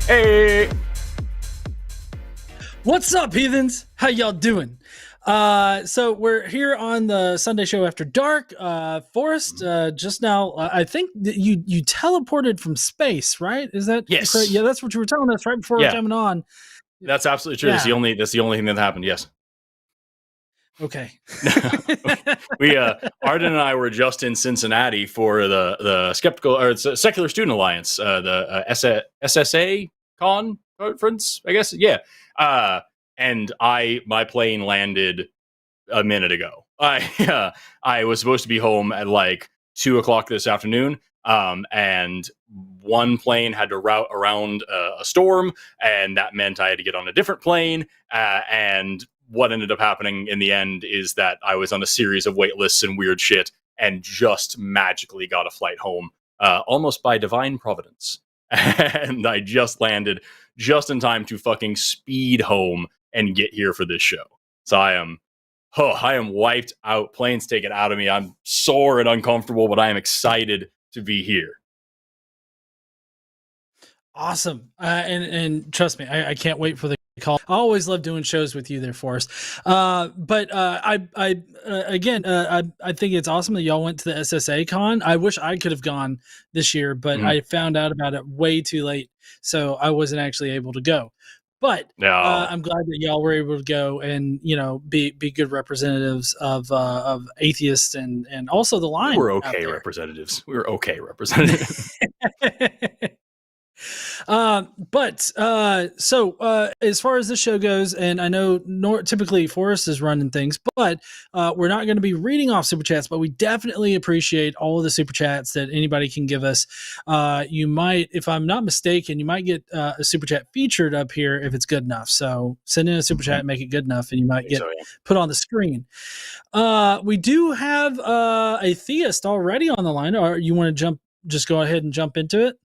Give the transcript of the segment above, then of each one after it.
Hey! What's up, heathens? How y'all doing? So we're here on the Sunday show after dark. Forrest, just now, I think that you teleported from space, right? Is that Yes. correct? Yeah, that's what you were telling us right before we were coming on. That's absolutely true. Yeah. That's the only thing that happened. Yes. Okay. Arden and I were just in Cincinnati for the Secular Student Alliance, the SSA conference, I guess. Yeah. And my plane landed a minute ago. I was supposed to be home at like 2:00 this afternoon. And one plane had to route around a storm, and that meant I had to get on a different plane. And what ended up happening in the end is that I was on a series of wait lists and weird shit, and just magically got a flight home, almost by divine providence. And I just landed just in time to fucking speed home and get here for this show. So I am wiped out. Plane's taken out of me. I'm sore and uncomfortable, but I am excited to be here. Awesome. And trust me, I can't wait for the call. I always love doing shows with you there, Forrest. But I think it's awesome that y'all went to the SSA con. I wish I could have gone this year, but I found out about it way too late, so I wasn't actually able to go. But I'm glad that y'all were able to go and be good representatives of atheists and also the line. We were okay representatives. So as far as this show goes, and I know typically Forrest is running things, but we're not going to be reading off super chats, but we definitely appreciate all of the super chats that anybody can give us. You might, if I'm not mistaken, you might get a super chat featured up here if it's good enough. So send in a super chat and make it good enough, and you might get put on the screen. We do have a theist already on the line. Or you want to just go ahead and jump into it?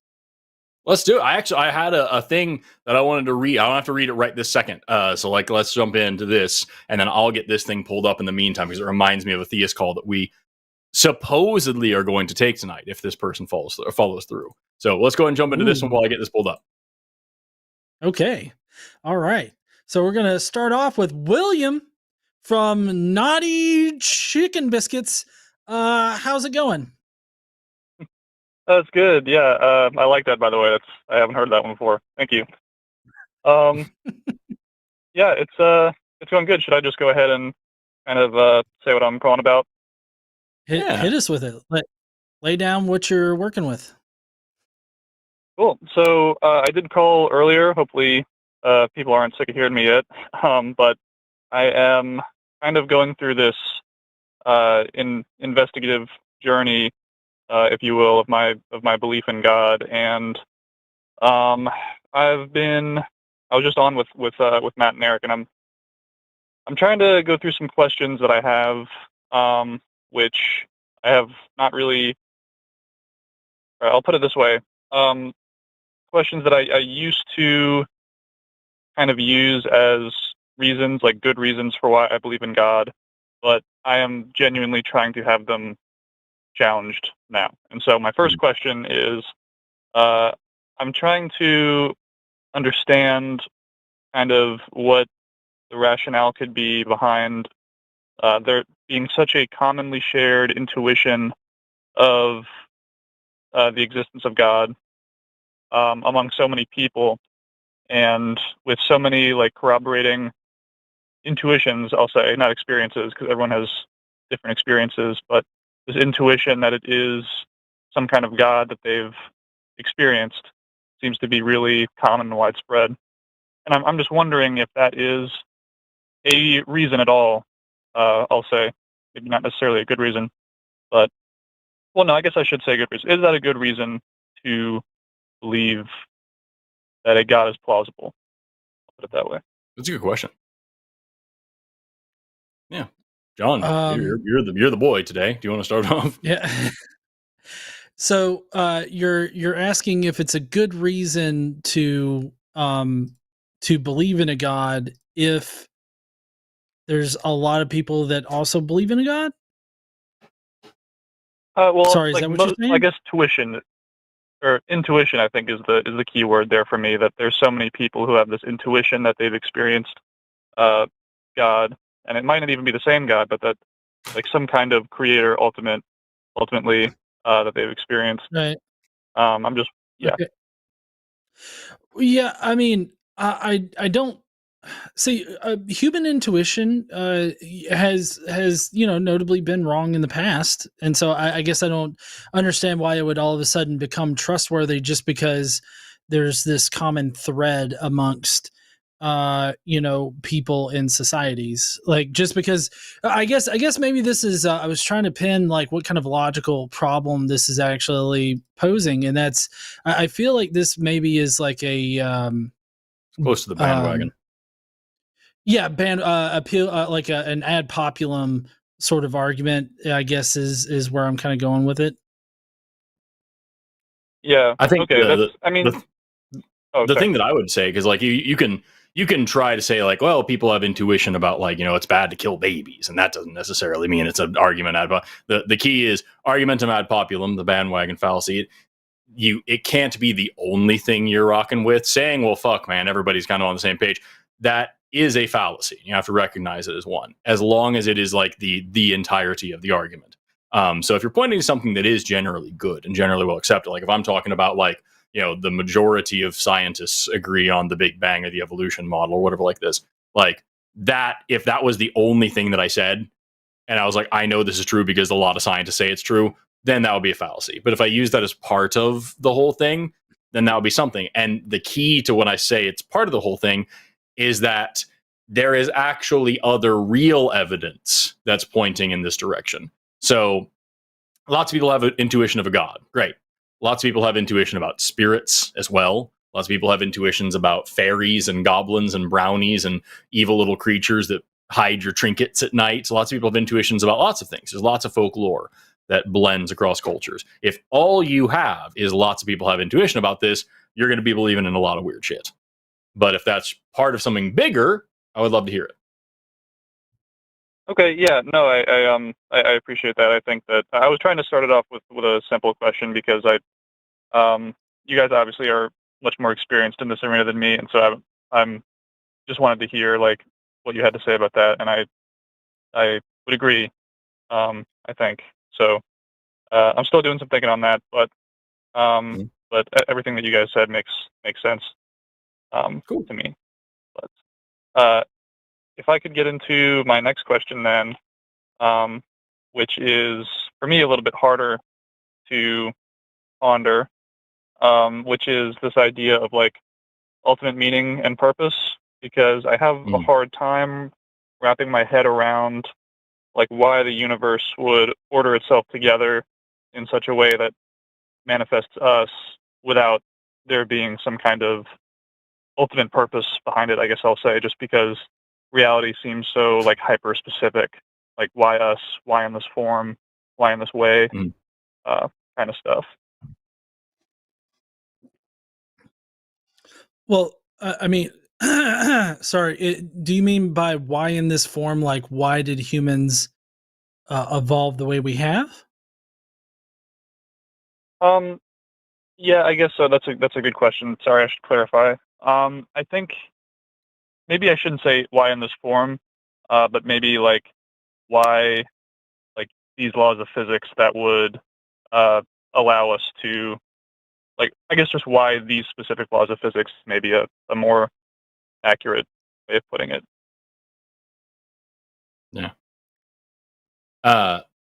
Let's do it. I had a thing that I wanted to read. I don't have to read it right this second. So let's jump into this, and then I'll get this thing pulled up in the meantime, because it reminds me of a theist call that we supposedly are going to take tonight if this person follows through. So let's go ahead and jump into this one while I get this pulled up. Okay. All right. So we're going to start off with William from Naughty Chicken Biscuits. How's it going? That's good. Yeah, I like that, by the way. I haven't heard that one before. Thank you. Yeah, it's going good. Should I just go ahead and kind of say what I'm calling about? Hit us with it. Lay down what you're working with. Cool. So I did call earlier. Hopefully people aren't sick of hearing me yet. But I am kind of going through this investigative journey, if you will, of my belief in God. And I was just on with Matt and Eric, and I'm trying to go through some questions that I have, which I have not really. I'll put it this way: questions that I used to kind of use as reasons, like good reasons for why I believe in God, but I am genuinely trying to have them challenged now. And so my first question is, I'm trying to understand kind of what the rationale could be behind there being such a commonly shared intuition of the existence of God among so many people, and with so many like corroborating intuitions, I'll say, not experiences, because everyone has different experiences, but this intuition that it is some kind of God that they've experienced seems to be really common and widespread. And I'm just wondering if that is a reason at all I'll say maybe not necessarily a good reason, but well, no, I guess I should say a good reason. Is that a good reason to believe that a God is plausible? I'll put it that way. That's a good question. Yeah, John, Um, you're the boy today. Do you want to start off? Yeah. So you're asking if it's a good reason to believe in a God if there's a lot of people that also believe in a God? Well, Sorry, is like that what you're I saying? guess tuition or intuition, I think is the key word there for me. That there's so many people who have this intuition that they've experienced uh, God, and it might not even be the same God, but that like some kind of creator, ultimately that they've experienced. Right. I'm just yeah. Okay. Yeah, I mean, I don't see human intuition has notably been wrong in the past, and so I guess I don't understand why it would all of a sudden become trustworthy just because there's this common thread amongst people in societies. Like, just because I guess maybe this is I was trying to pin like what kind of logical problem this is actually posing, and that's I feel like this maybe is like a Close to the um bandwagon. yeah, appeal, like an ad populum sort of argument, I guess is where I'm kind of going with it. Yeah. I think Okay. That's. I mean. the Oh, the sorry. thing that I would say, because like you can try to say like, well, people have intuition about like, it's bad to kill babies, and that doesn't necessarily mean it's an argument the key is argumentum ad populum, the bandwagon fallacy. It can't be the only thing you're rocking with. Saying, well, fuck, man, everybody's kind of on the same page. That is a fallacy. You have to recognize it as one, as long as it is like the entirety of the argument. So if you're pointing to something that is generally good and generally well accepted, like if I'm talking about like, the majority of scientists agree on the Big Bang or the evolution model or whatever like this, like that, if that was the only thing that I said, and I was like, I know this is true because a lot of scientists say it's true, then that would be a fallacy. But if I use that as part of the whole thing, then that would be something. And the key to when I say it's part of the whole thing is that there is actually other real evidence that's pointing in this direction. So lots of people have an intuition of a god. Great. Lots of people have intuition about spirits as well. Lots of people have intuitions about fairies and goblins and brownies and evil little creatures that hide your trinkets at night. So lots of people have intuitions about lots of things. There's lots of folklore that blends across cultures. If all you have is lots of people have intuition about this, you're going to be believing in a lot of weird shit. But if that's part of something bigger, I would love to hear it. Okay. Yeah. No. I appreciate that. I think that I was trying to start it off with a simple question because you guys obviously are much more experienced in this arena than me, and so I'm just wanted to hear like what you had to say about that, and I would agree. I think so. I'm still doing some thinking on that, Mhm. but everything that you guys said makes sense Cool. to me. But uh, if I could get into my next question then, um, which is for me a little bit harder to ponder, which is this idea of like ultimate meaning and purpose, because I have a Mm. hard time wrapping my head around like why the universe would order itself together in such a way that manifests us without there being some kind of ultimate purpose behind it, I guess I'll say, just because reality seems so like hyper specific. Like why us? Why in this form? Why in this way? Mm. Uh, kind of stuff. Well, I mean, sorry. Do you mean by why in this form? Like, why did humans evolve the way we have? Um, yeah, I guess so. That's a good question. Sorry, I should clarify. I think maybe I shouldn't say why in this form, but maybe like why like these laws of physics that would uh, allow us to like I guess just why these specific laws of physics may be a more accurate way of putting it. Yeah.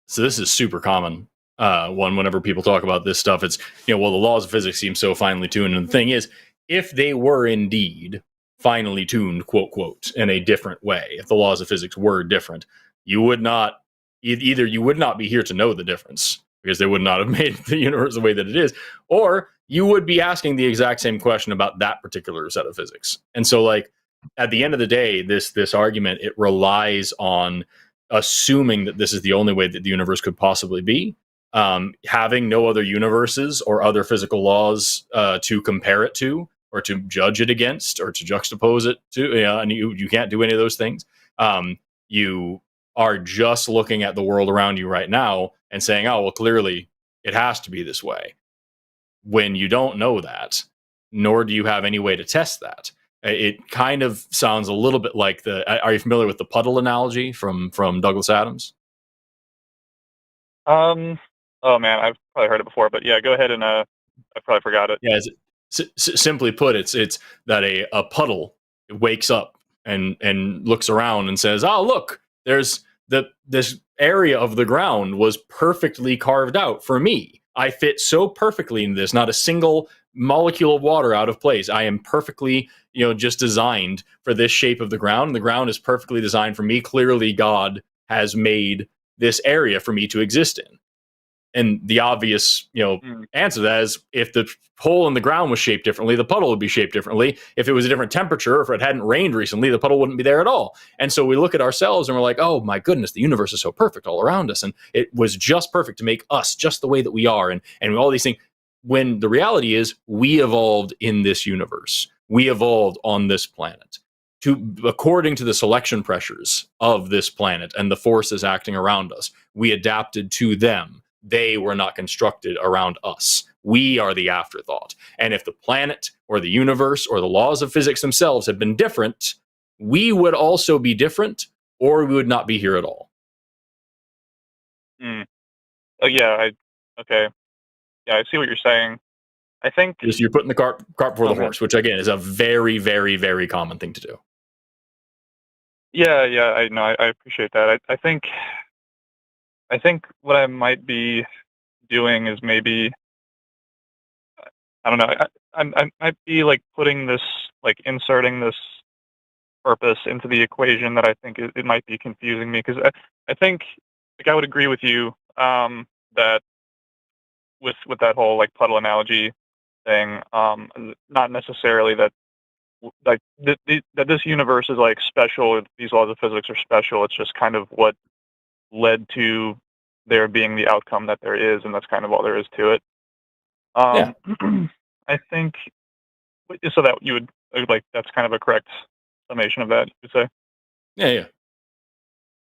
So this is super common. Whenever people talk about this stuff, it's well, the laws of physics seem so finely tuned, and the thing is, if they were indeed finely tuned, quote quote, in a different way, if the laws of physics were different, you would not either you would not be here to know the difference because they would not have made the universe the way that it is, or you would be asking the exact same question about that particular set of physics. And so, like, at the end of the day, this argument, it relies on assuming that this is the only way that the universe could possibly be, having no other universes or other physical laws to compare it to, or to judge it against, or to juxtapose it to. And you can't do any of those things. You are just looking at the world around you right now and saying, oh, well, clearly it has to be this way, when you don't know that, nor do you have any way to test that. It kind of sounds a little bit like are you familiar with the puddle analogy from Douglas Adams? Oh man, I've probably heard it before, but yeah, go ahead and I probably forgot it. Yeah, simply put, it's that a puddle wakes up and looks around and says, oh, look, there's this area of the ground was perfectly carved out for me. I fit so perfectly in this, not a single molecule of water out of place. I am perfectly, just designed for this shape of the ground. The ground is perfectly designed for me. Clearly, God has made this area for me to exist in. And the obvious, answer to that is, if the hole in the ground was shaped differently, the puddle would be shaped differently. If it was a different temperature, or if it hadn't rained recently, the puddle wouldn't be there at all. And so we look at ourselves and we're like, oh my goodness, the universe is so perfect all around us. And it was just perfect to make us just the way that we are. And all these things, when the reality is we evolved in this universe. We evolved on this planet according to the selection pressures of this planet and the forces acting around us. We adapted to them. They were not constructed around us. We are the afterthought. And if the planet or the universe or the laws of physics themselves had been different, we would also be different, or we would not be here at all. Oh, yeah. Okay. Yeah, I see what you're saying. I think you're putting the cart before the horse, which again is a very, very, very common thing to do. Yeah, I know. I appreciate that. I think what I might be doing is maybe, I don't know. I might be like putting this, like inserting this purpose into the equation that I think it might be confusing me, because I think, like, I would agree with you that with that whole like puddle analogy thing, not necessarily that like that this universe is like special. These laws of physics are special. It's just kind of what led to there being the outcome that there is, and that's kind of all there is to it. Yeah. I think so that you would like, that's kind of a correct summation of that, you'd say. Yeah.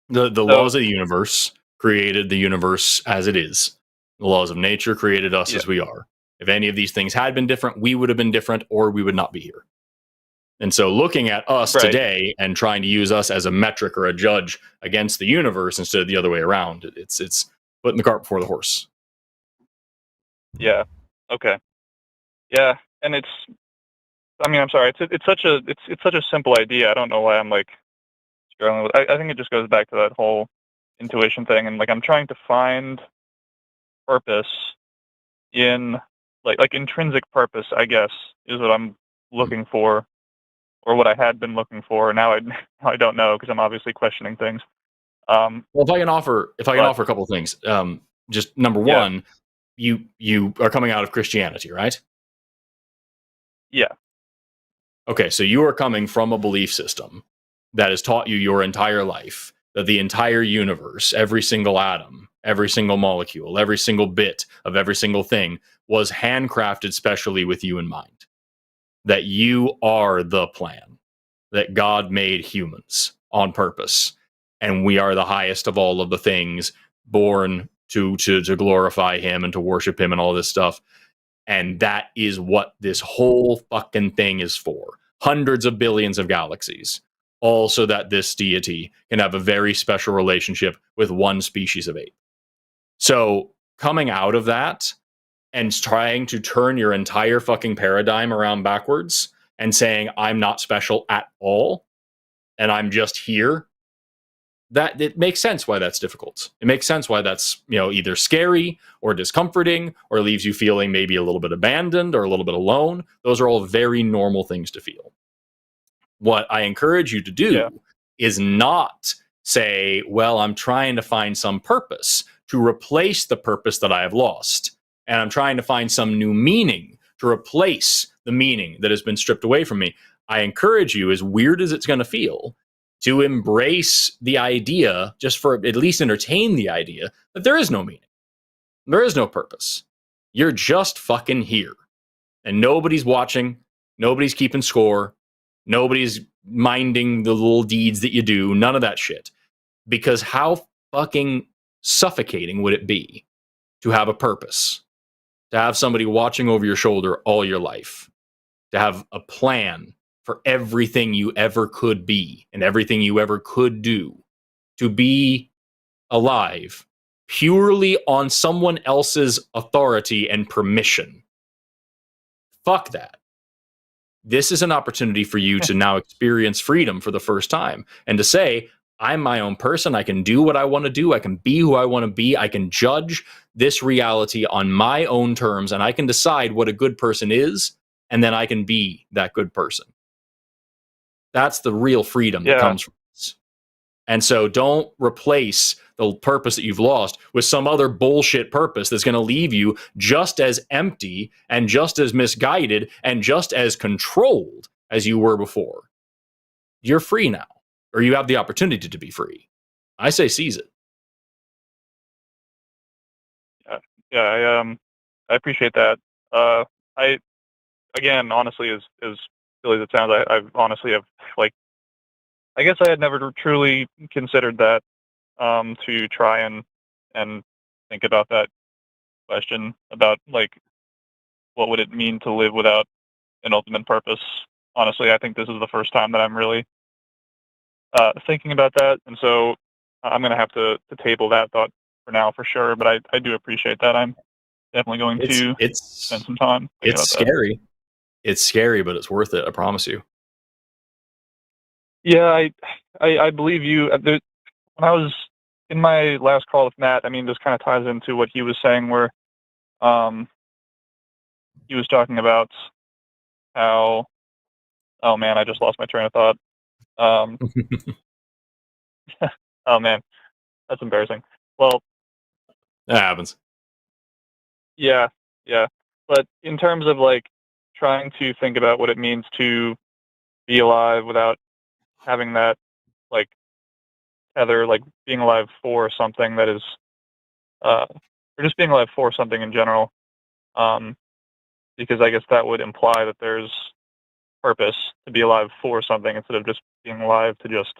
The laws of the universe created the universe as it is. The laws of nature created us as we are. If any of these things had been different, we would have been different, or we would not be here. And so looking at us today and trying to use us as a metric or a judge against the universe instead of the other way around, it's putting the cart before the horse. Yeah. Okay. Yeah, and I'm sorry. It's such a simple idea. I don't know why I'm like struggling with. I think it just goes back to that whole intuition thing, and like I'm trying to find purpose in like intrinsic purpose, I guess, is what I'm looking for, or what I had been looking for. Now I don't know, because I'm obviously questioning things. Well, if I can offer a couple of things, just number one, you are coming out of Christianity, right? Yeah. Okay, so you are coming from a belief system that has taught you your entire life that the entire universe, every single atom, every single molecule, every single bit of every single thing was handcrafted specially with you in mind. That you are the plan, that God made humans on purpose, and we are the highest of all of the things, born to glorify him and to worship him and all this stuff. And that is what this whole fucking thing is for. Hundreds of billions of galaxies, all so that this deity can have a very special relationship with one species of ape. So coming out of that and trying to turn your entire fucking paradigm around backwards and saying, I'm not special at all, and I'm just here, that it makes sense why that's difficult. It makes sense why that's, either scary or discomforting or leaves you feeling maybe a little bit abandoned or a little bit alone. Those are all very normal things to feel. What I encourage you to do is not say, well, I'm trying to find some purpose to replace the purpose that I have lost. And I'm trying to find some new meaning to replace the meaning that has been stripped away from me. I encourage you, as weird as it's going to feel, to embrace the idea, just for at least entertain the idea, that there is no meaning. There is no purpose. You're just fucking here. And nobody's watching. Nobody's keeping score. Nobody's minding the little deeds that you do. None of that shit. Because how fucking suffocating would it be to have a purpose? To have somebody watching over your shoulder all your life? To have a plan for everything you ever could be and everything you ever could do? To be alive purely on someone else's authority and permission? Fuck that. This is an opportunity for you to now experience freedom for the first time and to say, I'm my own person. I can do what I want to do. I can be who I want to be. I can judge this reality on my own terms, and I can decide what a good person is, and then I can be that good person. That's the real freedom that comes from this. And so don't replace the purpose that you've lost with some other bullshit purpose that's going to leave you just as empty and just as misguided and just as controlled as you were before. You're free now, or you have the opportunity to be free. I say seize it. I appreciate that. I again, honestly, as silly as it sounds, I honestly have, like, I guess I had never truly considered that, to try and think about that question about, like, what would it mean to live without an ultimate purpose. Honestly, I think this is the first time that I'm really thinking about that, and so I'm going to have to table that thought for now, for sure. But I do appreciate that. I'm definitely going to spend some time thinking about scary. It's scary, but it's worth it. I promise you. Yeah, I believe you. When I was in my last call with Matt, I mean, this kind of ties into what he was saying, where he was talking about how, oh man, I just lost my train of thought. Oh man, that's embarrassing. Well, that happens. Yeah. But in terms of, like, trying to think about what it means to be alive without having that, like, tether, like being alive for something that is, or just being alive for something in general, because I guess that would imply that there's purpose to be alive for something instead of just being alive to just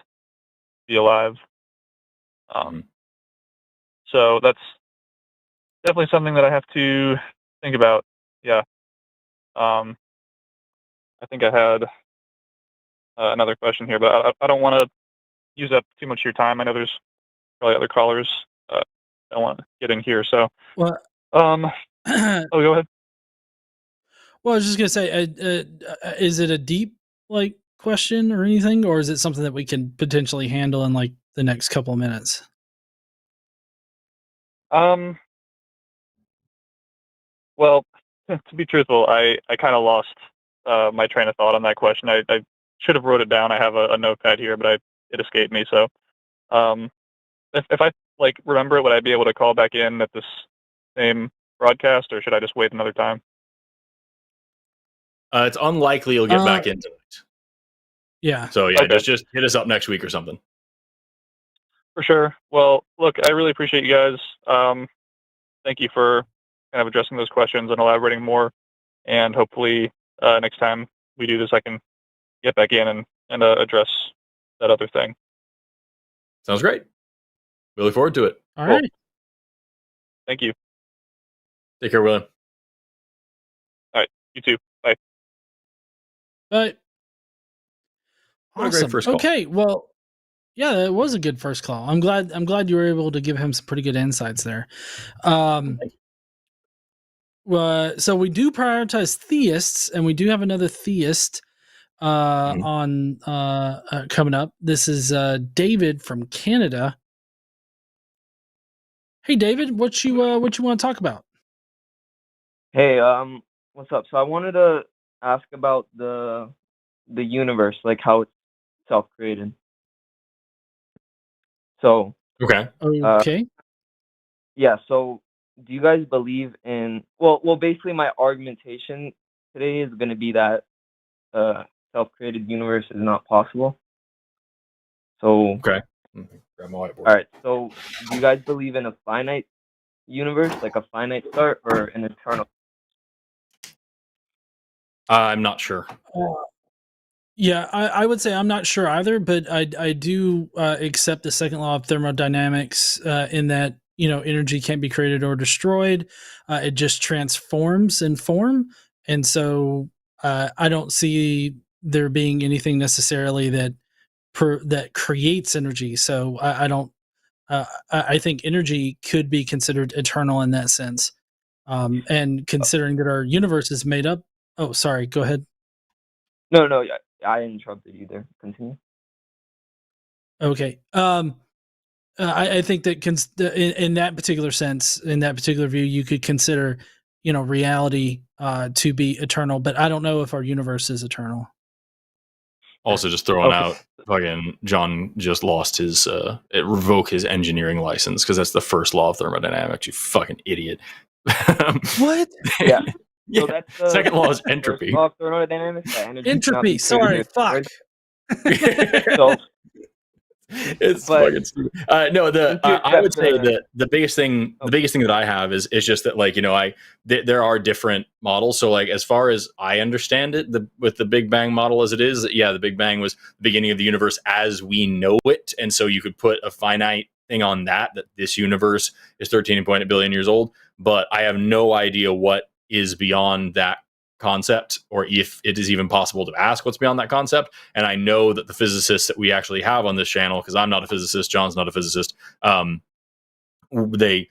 be alive. So that's definitely something that I have to think about. Yeah. I think I had another question here, but I don't want to use up too much of your time. I know there's probably other callers that want to get in here. So, Well, oh, go ahead. Well, I was just gonna say, is it a deep, like, question or anything, or is it something that we can potentially handle in, like, the next couple of minutes? Well, to be truthful, I kind of lost my train of thought on that question. I should have wrote it down. I have a notepad here, but it escaped me. So, if I, like, remember it, would I be able to call back in at this same broadcast, or should I just wait another time? It's unlikely you'll get back into it. Yeah. So yeah, Okay. just hit us up next week or something. For sure. Well, look, I really appreciate you guys. Thank you for kind of addressing those questions and elaborating more. And hopefully, next time we do this, I can get back in and address that other thing. Sounds great. We look forward to it. All right. Thank you. Take care, William. All right. You too. Bye. But What a great first call. Okay, well, yeah, it was a good first call. I'm glad you were able to give him some pretty good insights there. So we do prioritize theists, and we do have another theist on coming up. This is David from Canada. Hey, David, what you want to talk about? Hey, what's up? So I wanted to ask about the universe, like how it's self-created. So, Okay. Okay. yeah. So, do you guys believe in? Well, basically, my argumentation today is going to be that self-created universe is not possible. So, Okay. Grab my whiteboard. all right. So, do you guys believe in a finite universe, like a finite start, or an eternal? I'm not sure. Yeah, I would say I'm not sure either, but I do accept the second law of thermodynamics in that energy can't be created or destroyed. It just transforms in form, and so I don't see there being anything necessarily that creates energy. So I don't. I think energy could be considered eternal in that sense, and considering that our universe is made up. Oh, sorry. Go ahead. No, I interrupted you there. Continue. Okay. I think that in that particular sense, in that particular view, you could consider, reality to be eternal, but I don't know if our universe is eternal. Also, just throwing Okay. out, fucking John just lost his revoke his engineering license because that's the first law of thermodynamics. You fucking idiot. What? Yeah. Yeah. So that's the Second law is first entropy. law of thermodynamics. That energy cannot Entropy. be Sorry. created or Fuck. destroyed. So, It's but fucking stupid. No, I would say that the biggest thing that I have is just that, like, there are different models. So, like, as far as I understand it, with the Big Bang model as it is, yeah, the Big Bang was the beginning of the universe as we know it, and so you could put a finite thing on that this universe is 13.8 billion years old. But I have no idea what is beyond that concept, or if it is even possible to ask what's beyond that concept. And I know that the physicists that we actually have on this channel, because I'm not a physicist, John's not a physicist, they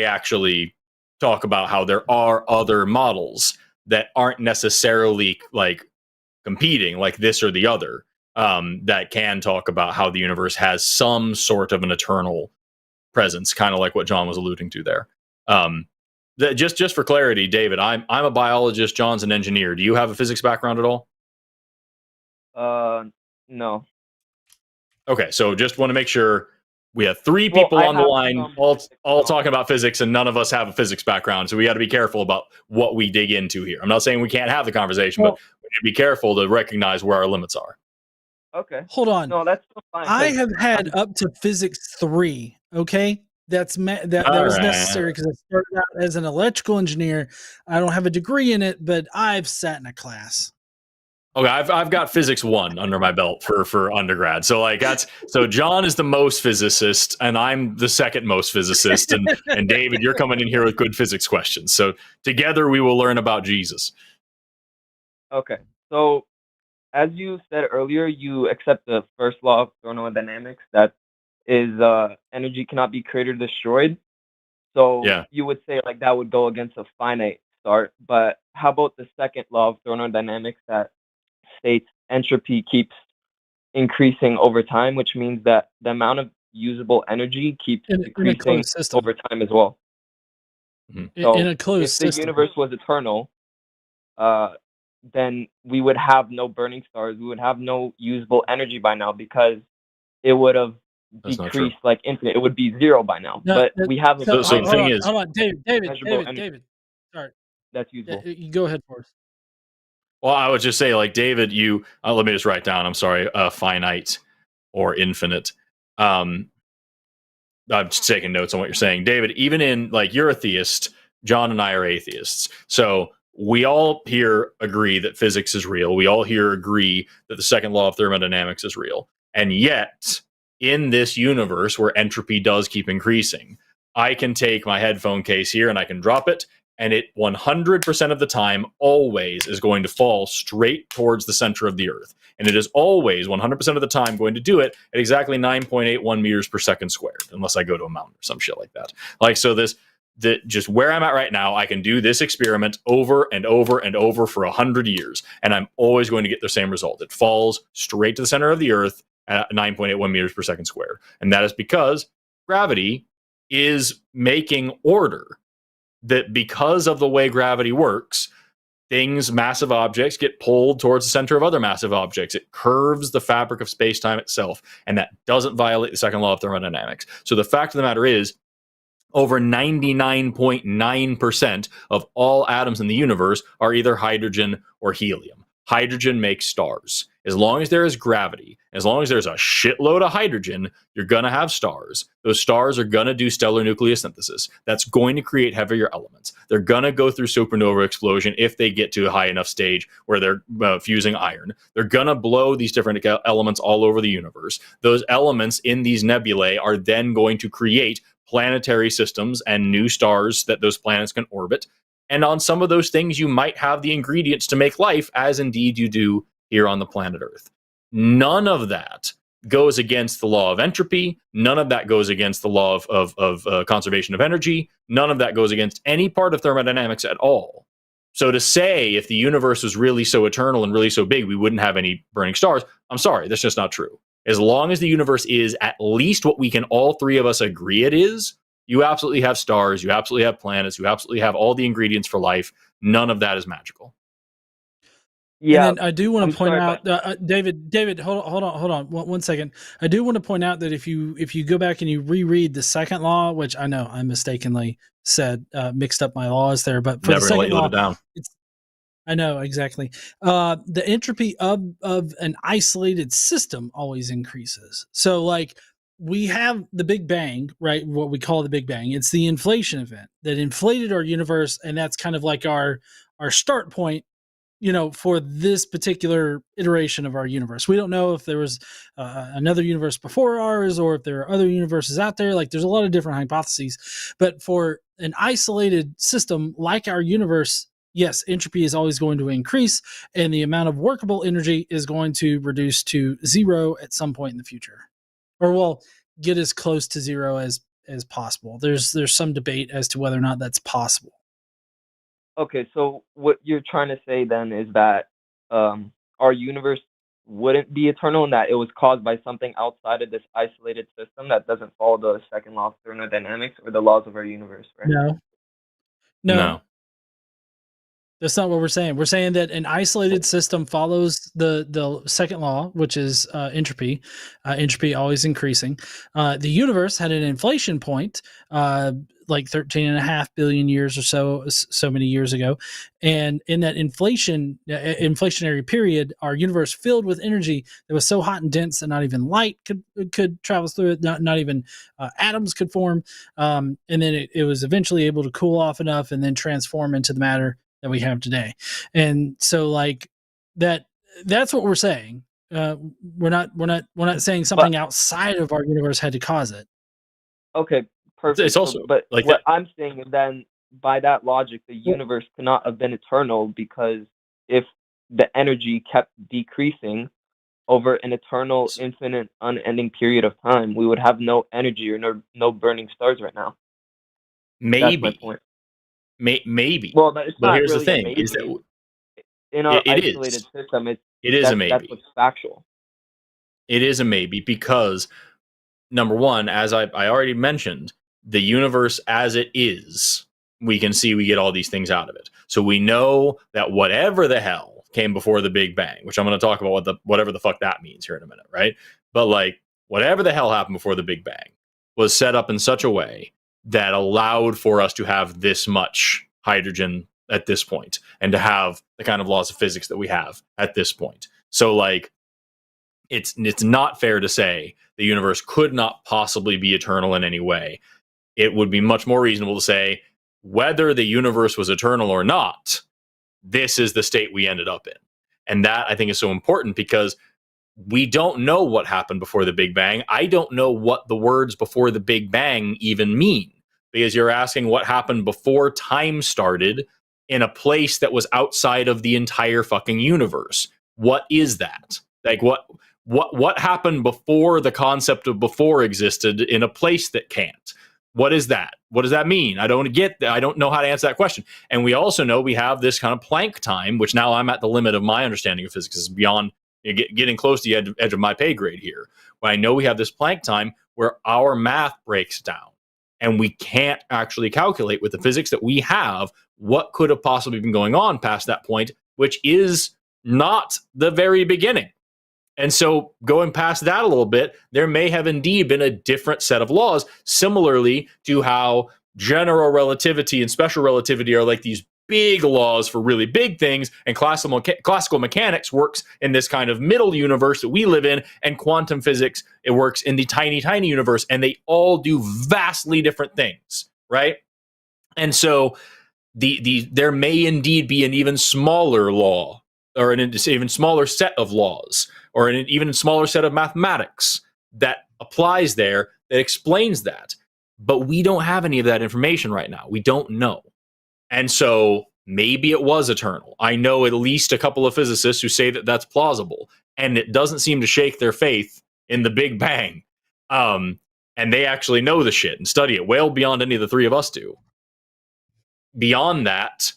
actually talk about how there are other models that aren't necessarily like competing, like this or the other, that can talk about how the universe has some sort of an eternal presence, kind of like what John was alluding to there. Just for clarity, David, I'm a biologist. John's an engineer. Do you have a physics background at all? No. Okay, so just want to make sure we have three people on the line, all talking about physics, and none of us have a physics background. So we got to be careful about what we dig into here. I'm not saying we can't have the conversation, but we need to be careful to recognize where our limits are. Okay. Hold on. No, that's still fine. I have had up to physics 3. Okay. That was necessary because I started out as an electrical engineer. I don't have a degree in it, but I've sat in a class. Okay, I've got physics 1 under my belt for undergrad. So like so John is the most physicist, and I'm the second most physicist, and David, you're coming in here with good physics questions. So together we will learn about Jesus. Okay. So as you said earlier, you accept the first law of thermodynamics, that is energy cannot be created or destroyed. So yeah, you would say like that would go against a finite start. But how about the second law of thermodynamics that states entropy keeps increasing over time, which means that the amount of usable energy keeps decreasing over time as well. Mm-hmm. So in a closed if system, the universe was eternal, then we would have no burning stars. We would have no usable energy by now because it would have decreased like infinite. It would be 0 by now. No, but we have so the thing is, hold on, David. Sorry, that's usable. You go ahead, Forrest. Well, I would just say, like, David, you let me just write down. I'm sorry, finite or infinite. I'm just taking notes on what you're saying, David. Even in, like, you're a theist. John and I are atheists. So we all here agree that physics is real. We all here agree that the second law of thermodynamics is real. And yet, in this universe where entropy does keep increasing, I can take my headphone case here and I can drop it, and it 100% of the time always is going to fall straight towards the center of the Earth. And it is always 100% of the time going to do it at exactly 9.81 meters per second squared, unless I go to a mountain or some shit like that. Like, so just where I'm at right now, I can do this experiment over and over and over for 100 years, and I'm always going to get the same result. It falls straight to the center of the Earth at 9.81 meters per second squared. And that is because gravity is making order. That because of the way gravity works, massive objects, get pulled towards the center of other massive objects. It curves the fabric of space-time itself, and that doesn't violate the second law of thermodynamics. So the fact of the matter is, over 99.9% of all atoms in the universe are either hydrogen or helium. Hydrogen makes stars. As long as there is gravity, as long as there's a shitload of hydrogen, you're going to have stars. Those stars are going to do stellar nucleosynthesis. That's going to create heavier elements. They're going to go through supernova explosion if they get to a high enough stage where they're fusing iron. They're going to blow these different elements all over the universe. Those elements in these nebulae are then going to create planetary systems and new stars that those planets can orbit. And on some of those things, you might have the ingredients to make life, as indeed you do here on the planet Earth. None of that goes against the law of entropy. None of that goes against the law of conservation of energy. None of that goes against any part of thermodynamics at all. So to say if the universe was really so eternal and really so big, we wouldn't have any burning stars, I'm sorry, that's just not true. As long as the universe is at least what we can all three of us agree it is, you absolutely have stars, you absolutely have planets, you absolutely have all the ingredients for life. None of that is magical. Yeah, and then I do want to point sorry, out, David, hold on, one second. I do want to point out that if you go back and you reread the second law, which I know I mistakenly said, mixed up my laws there, but for Never the gonna let second you live law, it down. I know exactly. The entropy of an isolated system always increases. So like we have the Big Bang, right? What we call the Big Bang. It's the inflation event that inflated our universe, and that's kind of like our start point, for this particular iteration of our universe. We don't know if there was another universe before ours or if there are other universes out there. Like there's a lot of different hypotheses, but for an isolated system like our universe, yes, entropy is always going to increase, and the amount of workable energy is going to reduce to zero at some point in the future, or will get as close to zero as possible. There's some debate as to whether or not that's possible. Okay, so what you're trying to say then is that our universe wouldn't be eternal and that it was caused by something outside of this isolated system that doesn't follow the second law of thermodynamics or the laws of our universe, right? No. That's not what we're saying. We're saying that an isolated system follows the second law, which is entropy. Entropy always increasing. The universe had an inflation point, like 13.5 billion years or so many years ago, and in that inflationary period, our universe filled with energy that was so hot and dense that not even light could travel through it. Not even atoms could form, and then it was eventually able to cool off enough and then transform into the matter that we have today. And so like that's what we're saying. We're not saying something outside of our universe had to cause it. Okay, perfect. It's also but like what that. I'm saying is then by that logic, the universe cannot have been eternal, because if the energy kept decreasing over an eternal, infinite, unending period of time, we would have no energy or no burning stars right now. Maybe. That's my point. Maybe. Well, it's But not here's really the a thing: maybe. is that In our it isolated is. system, It is a maybe. That's what's factual. It is a maybe because, number one, as I already mentioned, the universe as it is, we can see we get all these things out of it. So we know that whatever the hell came before the Big Bang, which I'm going to talk about whatever the fuck that means here in a minute, right? But like whatever the hell happened before the Big Bang was set up in such a way that allowed for us to have this much hydrogen at this point and to have the kind of laws of physics that we have at this point. So like it's not fair to say the universe could not possibly be eternal in any way. It would be much more reasonable to say whether the universe was eternal or not, this is the state we ended up in. And that I think is so important because we don't know what happened before the Big Bang. I don't know what the words before the Big Bang even mean, because you're asking what happened before time started in a place that was outside of the entire fucking universe. What is that? Like what happened before the concept of before existed in a place that can't? What is that? What does that mean? I don't get that. I don't know how to answer that question. And we also know we have this kind of Planck time, which now I'm at the limit of my understanding of physics, is beyond getting close to the edge of my pay grade here. But I know we have this Planck time where our math breaks down and we can't actually calculate with the physics that we have what could have possibly been going on past that point, which is not the very beginning. And so going past that a little bit, there may have indeed been a different set of laws, similarly to how general relativity and special relativity are like these big laws for really big things, and classical mechanics works in this kind of middle universe that we live in, and quantum physics, it works in the tiny, tiny universe, and they all do vastly different things, right? And so there may indeed be an even smaller law, or an even smaller set of laws, or an even smaller set of mathematics that applies there that explains that. But we don't have any of that information right now. We don't know. And so maybe it was eternal. I know at least a couple of physicists who say that that's plausible, and it doesn't seem to shake their faith in the Big Bang. And they actually know the shit and study it well beyond any of the three of us do. Beyond that,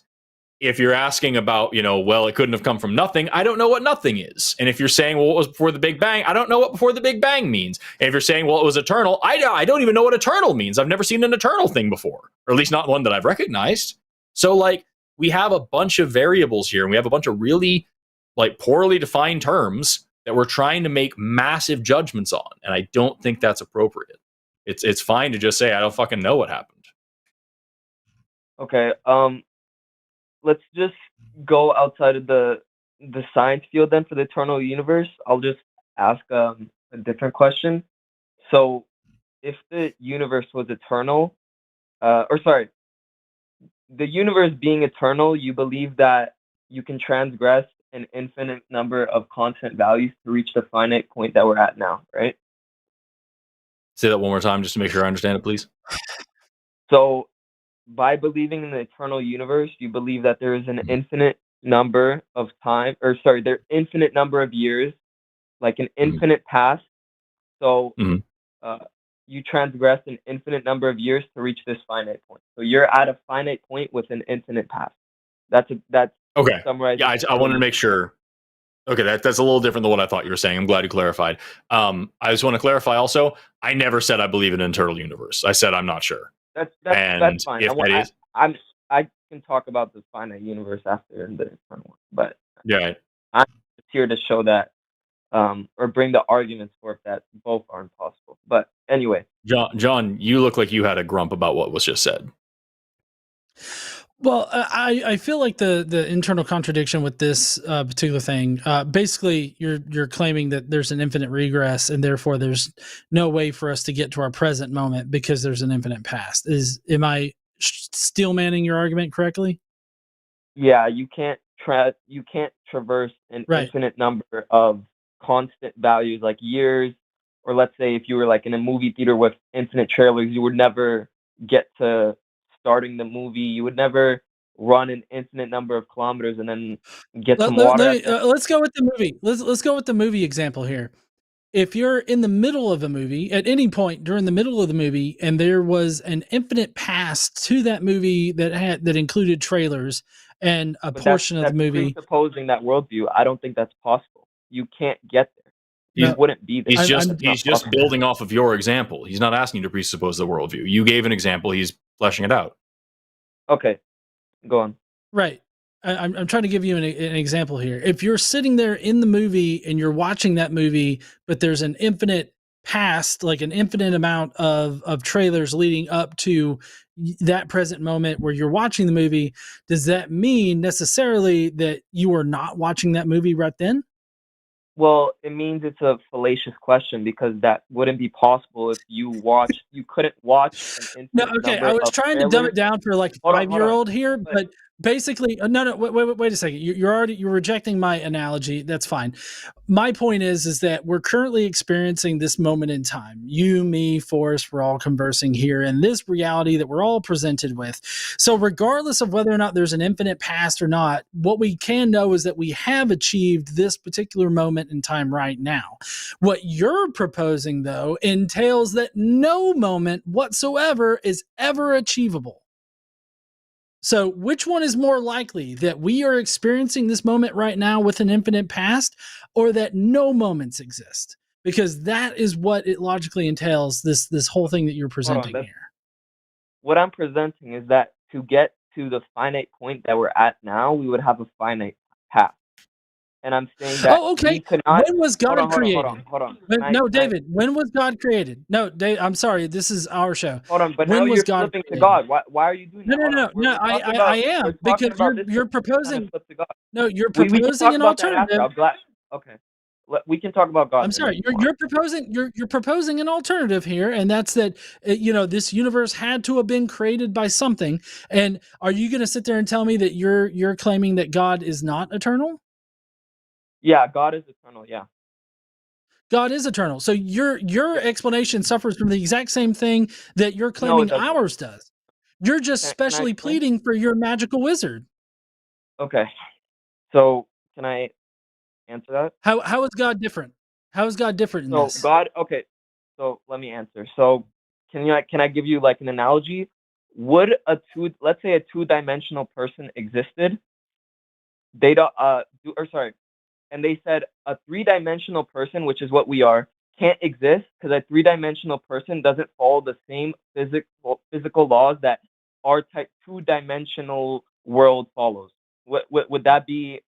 if you're asking about, well, it couldn't have come from nothing, I don't know what nothing is. And if you're saying, well, what was before the Big Bang, I don't know what before the Big Bang means. And if you're saying, well, it was eternal, I don't even know what eternal means. I've never seen an eternal thing before, or at least not one that I've recognized. So, we have a bunch of variables here, and we have a bunch of really, poorly defined terms that we're trying to make massive judgments on. And I don't think that's appropriate. It's fine to just say, I don't fucking know what happened. Okay. Let's just go outside of the science field then for the eternal universe. I'll just ask a different question. So, if the universe was eternal, the universe being eternal, you believe that you can transgress an infinite number of constant values to reach the finite point that we're at now, right? Say that one more time just to make sure I understand it, please. So, by believing in the eternal universe, you believe that there is an infinite number of infinite number of years, like an infinite past. So you transgress an infinite number of years to reach this finite point. So you're at a finite point with an infinite past. That's okay. Summarized. Yeah, I wanted to make sure. Okay, that's a little different than what I thought you were saying. I'm glad you clarified. I just want to clarify also, I never said I believe in an eternal universe. I said I'm not sure. That's fine. I can talk about the finite universe after the eternal one, but yeah, I'm just here to show that, or bring the arguments for it that both aren't possible. But anyway, John, you look like you had a grump about what was just said. Well, I feel like the internal contradiction with this particular thing, basically you're claiming that there's an infinite regress, and therefore there's no way for us to get to our present moment because there's an infinite past. Am I steel manning your argument correctly? Yeah, you can't traverse an infinite number of constant values like years, or let's say if you were like in a movie theater with infinite trailers, you would never get to starting the movie. You would never run an infinite number of kilometers and then get some water. Let's go with the movie. Let's go with the movie example here. If you're in the middle of a movie, at any point during the middle of the movie, and there was an infinite past to that movie that included trailers and a portion of the movie, presupposing that worldview, I don't think that's possible. You can't get there. You wouldn't be there. He's just building off of your example. He's not asking you to presuppose the worldview. You gave an example. He's fleshing it out. Okay, go on. Right. I'm trying to give you an example here. If you're sitting there in the movie and you're watching that movie, but there's an infinite past, like an infinite amount of trailers leading up to that present moment where you're watching the movie, does that mean necessarily that you are not watching that movie right then? Well, it means it's a fallacious question because that wouldn't be possible if you couldn't watch an infinite number I was trying to dumb it down for like a 5-year-old here, but basically, wait a second. You're rejecting my analogy. That's fine. My point is that we're currently experiencing this moment in time. You, me, Forrest, we're all conversing here in this reality that we're all presented with. So regardless of whether or not there's an infinite past or not, what we can know is that we have achieved this particular moment in time right now. What you're proposing, though, entails that no moment whatsoever is ever achievable. So which one is more likely, that we are experiencing this moment right now with an infinite past, or that no moments exist? Because that is what it logically entails, this whole thing that you're presenting here. What I'm presenting is that to get to the finite point that we're at now, we would have a finite path. And I'm saying that okay. we could not. When was God created? Hold on. David, when was God created? No, Dave, I'm sorry. This is our show. Hold on, but when now was you're God flipping created? to God. Why are you doing that? No. I am, because you're proposing. No, you're proposing we can talk an about that alternative. after. Okay, we can talk about God. I'm sorry. You're proposing an alternative here, and that's that. This universe had to have been created by something. And are you going to sit there and tell me that you're claiming that God is not eternal? Yeah, God is eternal. Yeah. God is eternal. So your explanation suffers from the exact same thing that you're claiming ours does. You're just specially pleading for your magical wizard. Okay. So can I answer that? How is God different? How is God different in this? Okay. So let me answer. So can I give you like an analogy? Would let's say a two-dimensional person existed? And they said a three-dimensional person, which is what we are, can't exist because a three-dimensional person doesn't follow the same physical laws that our type two-dimensional world follows. Would that be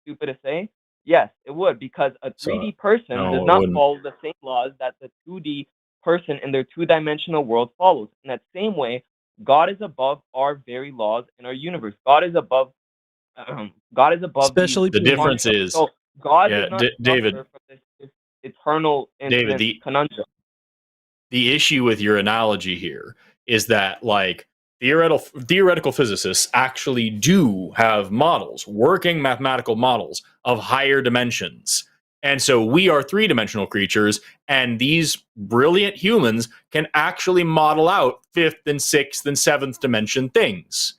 stupid to say? Yes, it would, because a 3D person does not follow the same laws that the 2D person in their two-dimensional world follows. In that same way, God is above our very laws in our universe. God is above. Especially the difference is. So God does not David, suffer from this eternal conundrum. The issue with your analogy here is that, like, theoretical physicists actually do have models, working mathematical models of higher dimensions. And so we are three-dimensional creatures, and these brilliant humans can actually model out fifth and sixth and seventh dimension things.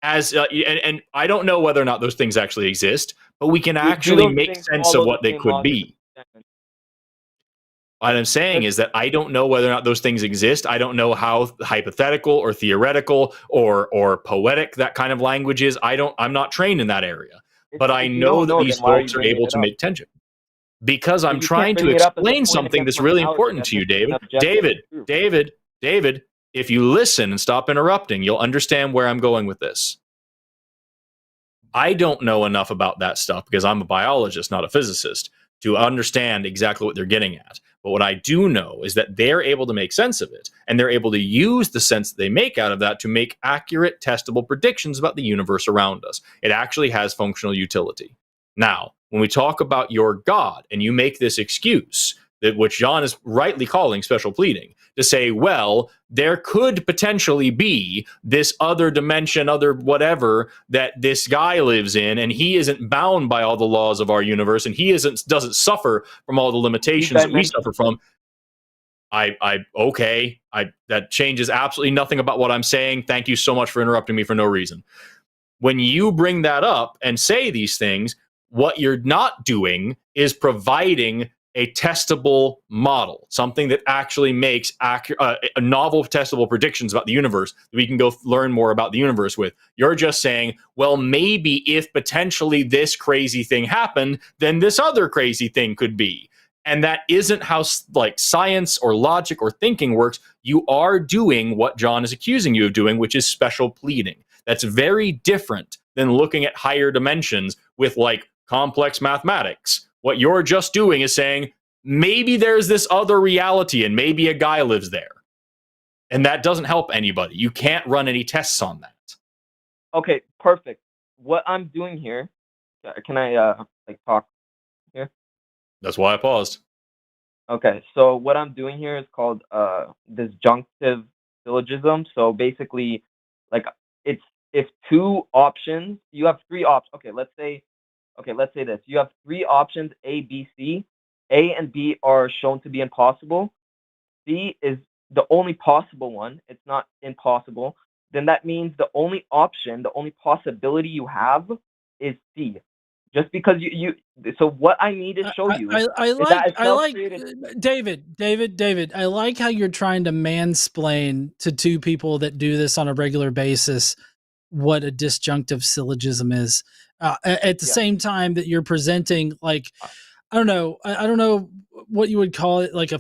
And I don't know whether or not those things actually exist, but we can actually make sense of what they could be. What I'm saying is that I don't know whether or not those things exist. I don't know how hypothetical or theoretical or poetic that kind of language is. I'm not trained in that area, but I know that these folks are able to make tension. Because I'm trying to explain something that's really important to you, David. David, if you listen and stop interrupting, you'll understand where I'm going with this. I don't know enough about that stuff because I'm a biologist, not a physicist, to understand exactly what they're getting at. But what I do know is that they're able to make sense of it, and they're able to use the sense that they make out of that to make accurate, testable predictions about the universe around us. It actually has functional utility. Now, when we talk about your God, and you make this excuse, that which John is rightly calling special pleading, to say, well, there could potentially be this other dimension, other whatever, that this guy lives in, and he isn't bound by all the laws of our universe, and he doesn't suffer from all the limitations that we suffer from. That changes absolutely nothing about what I'm saying. Thank you so much for interrupting me for no reason. When you bring that up and say these things, what you're not doing is providing a testable model, something that actually makes novel testable predictions about the universe that we can go learn more about the universe with. You're just saying, well, maybe if potentially this crazy thing happened, then this other crazy thing could be. And that isn't how science or logic or thinking works. You are doing what John is accusing you of doing, which is special pleading. That's very different than looking at higher dimensions with complex mathematics. What you're just doing is saying, maybe there's this other reality and maybe a guy lives there. And that doesn't help anybody. You can't run any tests on that. Okay, perfect. What I'm doing here, can I talk here? That's why I paused. Okay, so what I'm doing here is called disjunctive syllogism. So basically, it's if two options, you have three options. Let's say this. You have three options, A, B, C. A and B are shown to be impossible. C is the only possible one. It's not impossible. Then that means the only option, the only possibility you have is C. Just because so what I need to show you David, I like how you're trying to mansplain to two people that do this on a regular basis what a disjunctive syllogism is. At the same time that you're presenting, I don't know what you would call it, like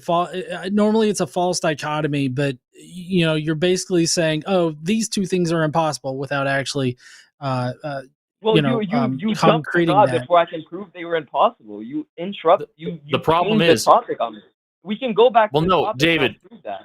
normally it's a false dichotomy, but you're basically saying, oh, these two things are impossible without actually well, you jumped to concreting God that. before I can prove they were impossible. You interrupt. The problem changed is the topic on me. We can go back to the no, topic David. and I'll prove that.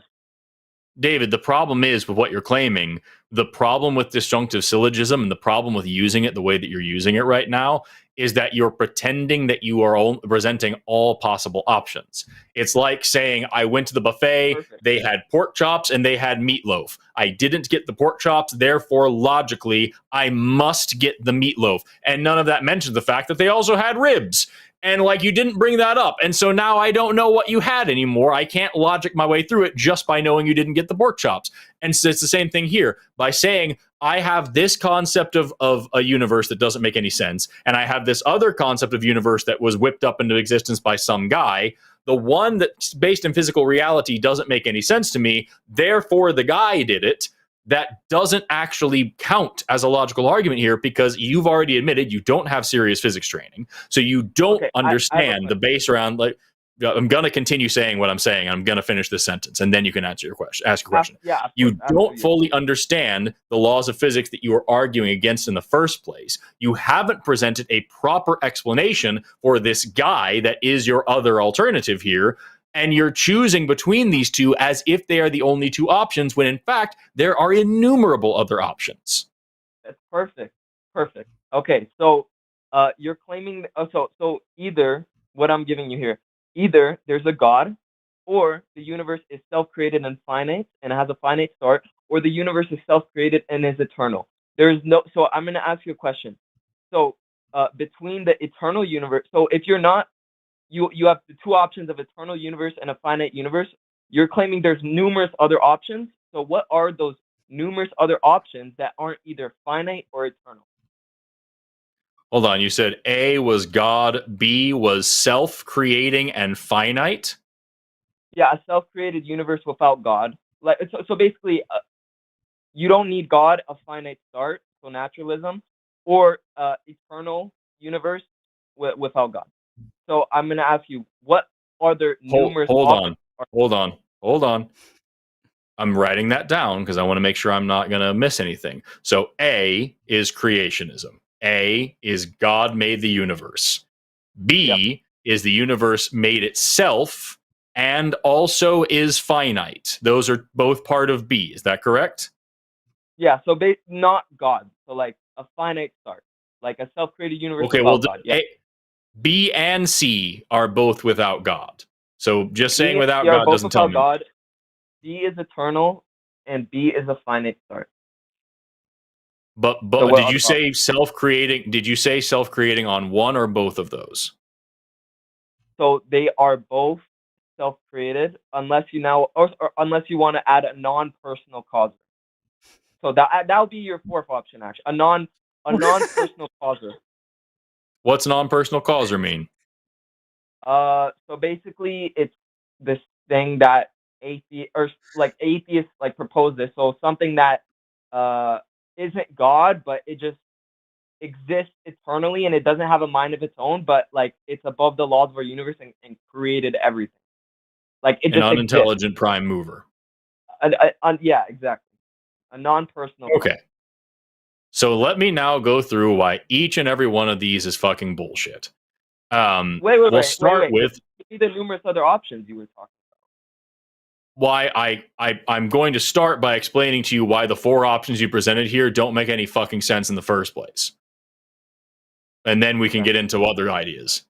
David, the problem is with what you're claiming, the problem with disjunctive syllogism and the problem with using it the way that you're using it right now is that you're pretending that you are presenting all possible options. It's like saying, I went to the buffet, Perfect. They had pork chops and they had meatloaf. I didn't get the pork chops, therefore, logically, I must get the meatloaf. And none of that mentions the fact that they also had ribs. And like you didn't bring that up. And so now I don't know what you had anymore. I can't logic my way through it just by knowing you didn't get the pork chops. And so it's the same thing here. By saying I have this concept of a universe that doesn't make any sense, and I have this other concept of universe that was whipped up into existence by some guy, the one that's based in physical reality doesn't make any sense to me. Therefore, the guy did it. That doesn't actually count as a logical argument here because you've already admitted you don't have serious physics training. So you don't understand the base around, like, I'm going to continue saying what I'm saying. I'm going to finish this sentence and then you can ask your question. You don't fully understand the laws of physics that you are arguing against in the first place. You haven't presented a proper explanation for this guy that is your other alternative here. And you're choosing between these two as if they are the only two options, when in fact, there are innumerable other options. That's perfect. Perfect. Okay, so you're claiming, so either, what I'm giving you here, either there's a God, or the universe is self-created and finite, and has a finite start, or the universe is self-created and is eternal. There's no, so I'm going to ask you a question. So between the eternal universe, so if you're not, you have the two options of eternal universe and a finite universe. You're claiming there's numerous other options. So what are those numerous other options that aren't either finite or eternal? Hold on. You said A was God, B was self-creating and finite? Yeah, a self-created universe without God. Like so basically, you don't need God, a finite start, so naturalism, or eternal universe without God. So I'm going to ask you, what are there numerous options? Hold on. I'm writing that down because I want to make sure I'm not going to miss anything. So A is creationism. A is God made the universe. B is the universe made itself and also is finite. Those are both part of B. Is that correct? Yeah, so not God. So like a finite start, like a self-created universe without God. Yeah. B and C are both without God. So just saying without God doesn't tell me. God. B is eternal, and B is a finite start. But so did you say self-creating? Did you say self-creating on one or both of those? So they are both self-created, unless you unless you want to add a non-personal causer. So that'll be your fourth option, actually. A non-personal causer. What's non-personal causer mean? So basically, it's this thing that atheists propose this. So something that isn't God, but it just exists eternally and it doesn't have a mind of its own, but like it's above the laws of our universe and created everything. Like it just unintelligent exists. Prime mover. Yeah, exactly. A non-personal. Okay. So let me now go through why each and every one of these is fucking bullshit. We'll start with the numerous other options you were talking about. Why I'm going to start by explaining to you why the four options you presented here don't make any fucking sense in the first place. And then we can get into other ideas.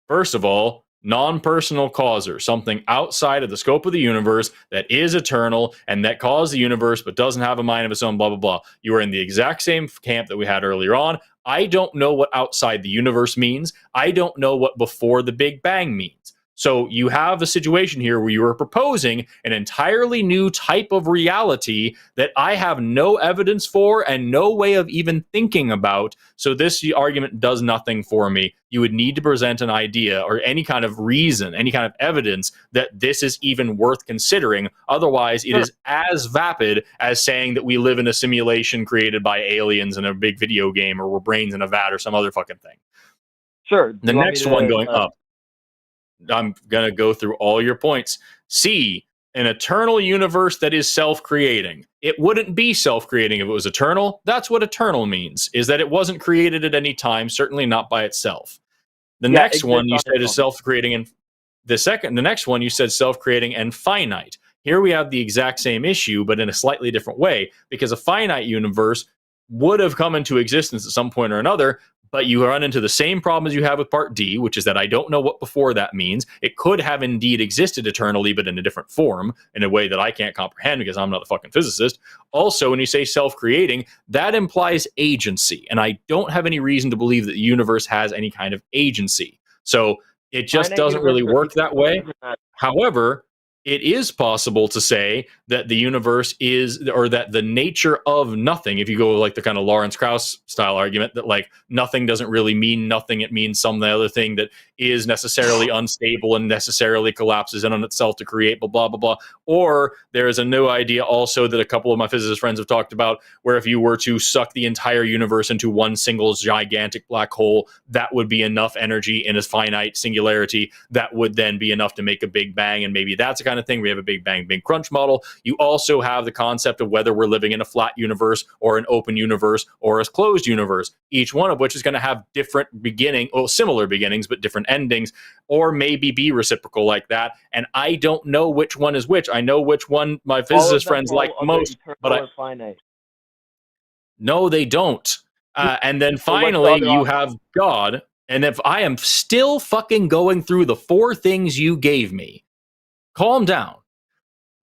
First of all, non-personal causer, something outside of the scope of the universe that is eternal and that caused the universe but doesn't have a mind of its own, blah, blah, blah. You are in the exact same camp that we had earlier on. I don't know what outside the universe means. I don't know what before the Big Bang means. So you have a situation here where you are proposing an entirely new type of reality that I have no evidence for and no way of even thinking about. So this argument does nothing for me. You would need to present an idea or any kind of reason, any kind of evidence that this is even worth considering. Otherwise, it is as vapid as saying that we live in a simulation created by aliens in a big video game, or we're brains in a vat or some other fucking thing. Sure. The next one going up. I'm going to go through all your points. C, an eternal universe that is self-creating. It wouldn't be self-creating if it was eternal. That's what eternal means, is that it wasn't created at any time, certainly not by itself. The next one you said is self-creating, and the next one you said self-creating and finite. Here we have the exact same issue, but in a slightly different way, because a finite universe would have come into existence at some point or another, but you run into the same problems you have with part D, which is that I don't know what before that means. It could have indeed existed eternally, but in a different form, in a way that I can't comprehend because I'm not a fucking physicist. Also, when you say self-creating, that implies agency, and I don't have any reason to believe that the universe has any kind of agency. So it just doesn't really work that way. However, it is possible to say that the universe is, or that the nature of nothing, if you go like the kind of Lawrence Krauss style argument, that like nothing doesn't really mean nothing, it means some other thing that is necessarily unstable and necessarily collapses in on itself to create blah, blah, blah, blah. Or there is a new idea also that a couple of my physicist friends have talked about, where if you were to suck the entire universe into one single gigantic black hole, that would be enough energy in a finite singularity that would then be enough to make a big bang, and maybe that's a kind of thing. We have a Big Bang, Big Crunch model. You also have the concept of whether we're living in a flat universe or an open universe or a closed universe, each one of which is going to have different similar beginnings, but different endings, or maybe be reciprocal like that. And I don't know which one is which. I know which one my physicist friends like most, but no, they don't. And then finally, you have God. And if I am still fucking going through the 4 things you gave me, calm down.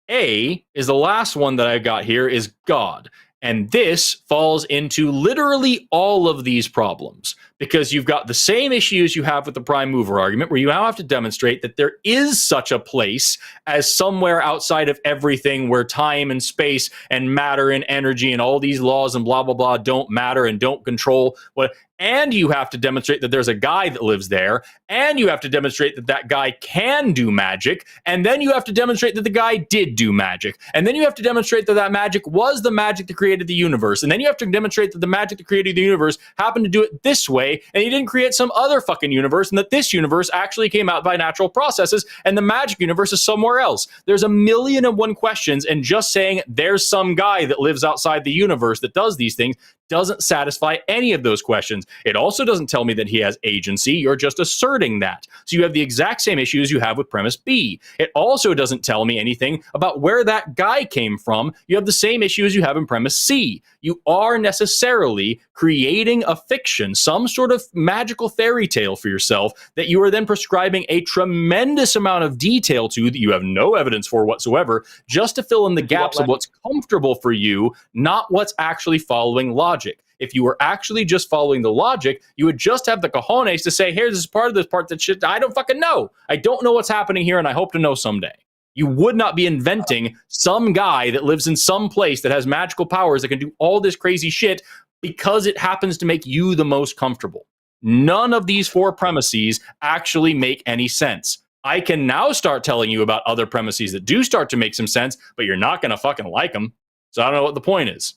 A is the last one that I've got here is God. And this falls into literally all of these problems, because you've got the same issues you have with the prime mover argument, where you now have to demonstrate that there is such a place as somewhere outside of everything, where time and space and matter and energy and all these laws and blah, blah, blah don't matter and don't control what. And you have to demonstrate that there's a guy that lives there. And you have to demonstrate that that guy can do magic. And then you have to demonstrate that the guy did do magic. And then you have to demonstrate that that magic was the magic that created the universe. And then you have to demonstrate that the magic that created the universe happened to do it this way. And he didn't create some other fucking universe. And that this universe actually came out by natural processes. And the magic universe is somewhere else. There's 1,000,001 questions. And just saying there's some guy that lives outside the universe that does these things doesn't satisfy any of those questions. It also doesn't tell me that he has agency. You're just asserting that. So you have the exact same issues you have with premise B. It also doesn't tell me anything about where that guy came from. You have the same issues you have in premise C. You are necessarily creating a fiction, some sort of magical fairy tale for yourself that you are then prescribing a tremendous amount of detail to that you have no evidence for whatsoever, just to fill in the gaps of what's comfortable for you, not what's actually following logic. If you were actually just following the logic, you would just have the cojones to say, here's this part that shit I don't fucking know. I don't know what's happening here, and I hope to know someday. You would not be inventing some guy that lives in some place that has magical powers that can do all this crazy shit because it happens to make you the most comfortable. None of these 4 premises actually make any sense. I can now start telling you about other premises that do start to make some sense, but you're not going to fucking like them. So I don't know what the point is.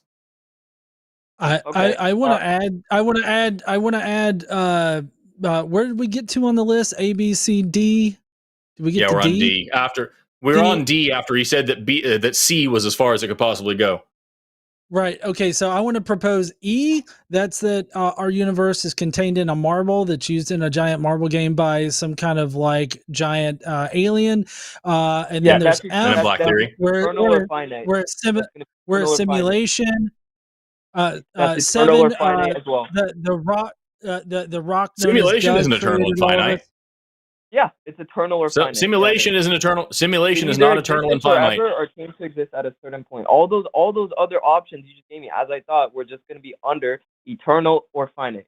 I want to add, where did we get to on the list? A, B, C, D? Did we get to we're D? on D. We're on D after he said that that C was as far as it could possibly go. Right. Okay. So I want to propose E. That's that our universe is contained in a marble that's used in a giant marble game by some kind of like giant alien. And then there's F, Black Theory, where it's simulation. 7, as well. The rock. The rock. Simulation isn't eternal and finite. Yeah, it's eternal or finite. Simulation isn't eternal. Simulation is not eternal and finite. Or came to exist at a certain point. All those other options you just gave me, as I thought, were just going to be under eternal or finite.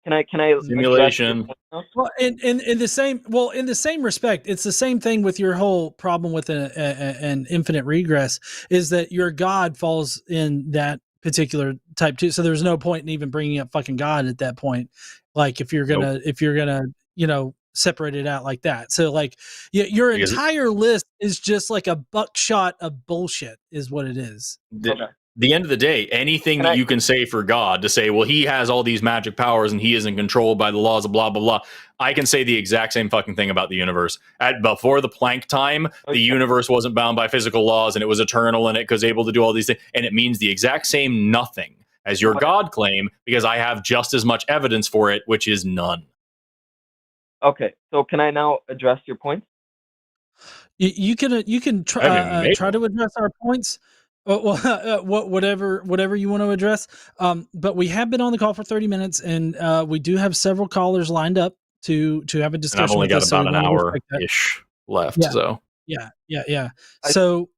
Can I simulation? Well, in the same respect, it's the same thing with your whole problem with an infinite regress, is that your God falls in that particular type too. So there's no point in even bringing up fucking God at that point. Like if you're gonna separate it out like that. So like your entire list is just like a buckshot of bullshit is what it is. the end of the day, anything that you can say for God to say, well, he has all these magic powers and he isn't controlled by the laws of blah, blah, blah. I can say the exact same fucking thing about the universe. Before the Planck time, the universe wasn't bound by physical laws and it was eternal and it was able to do all these things. And it means the exact same nothing as your God claim, because I have just as much evidence for it, which is none. Okay, so can I now address your point? You can try to address our points. Whatever you want to address. But we have been on the call for 30 minutes, and we do have several callers lined up to have a discussion. And I've only got about an hour ish left. Yeah. So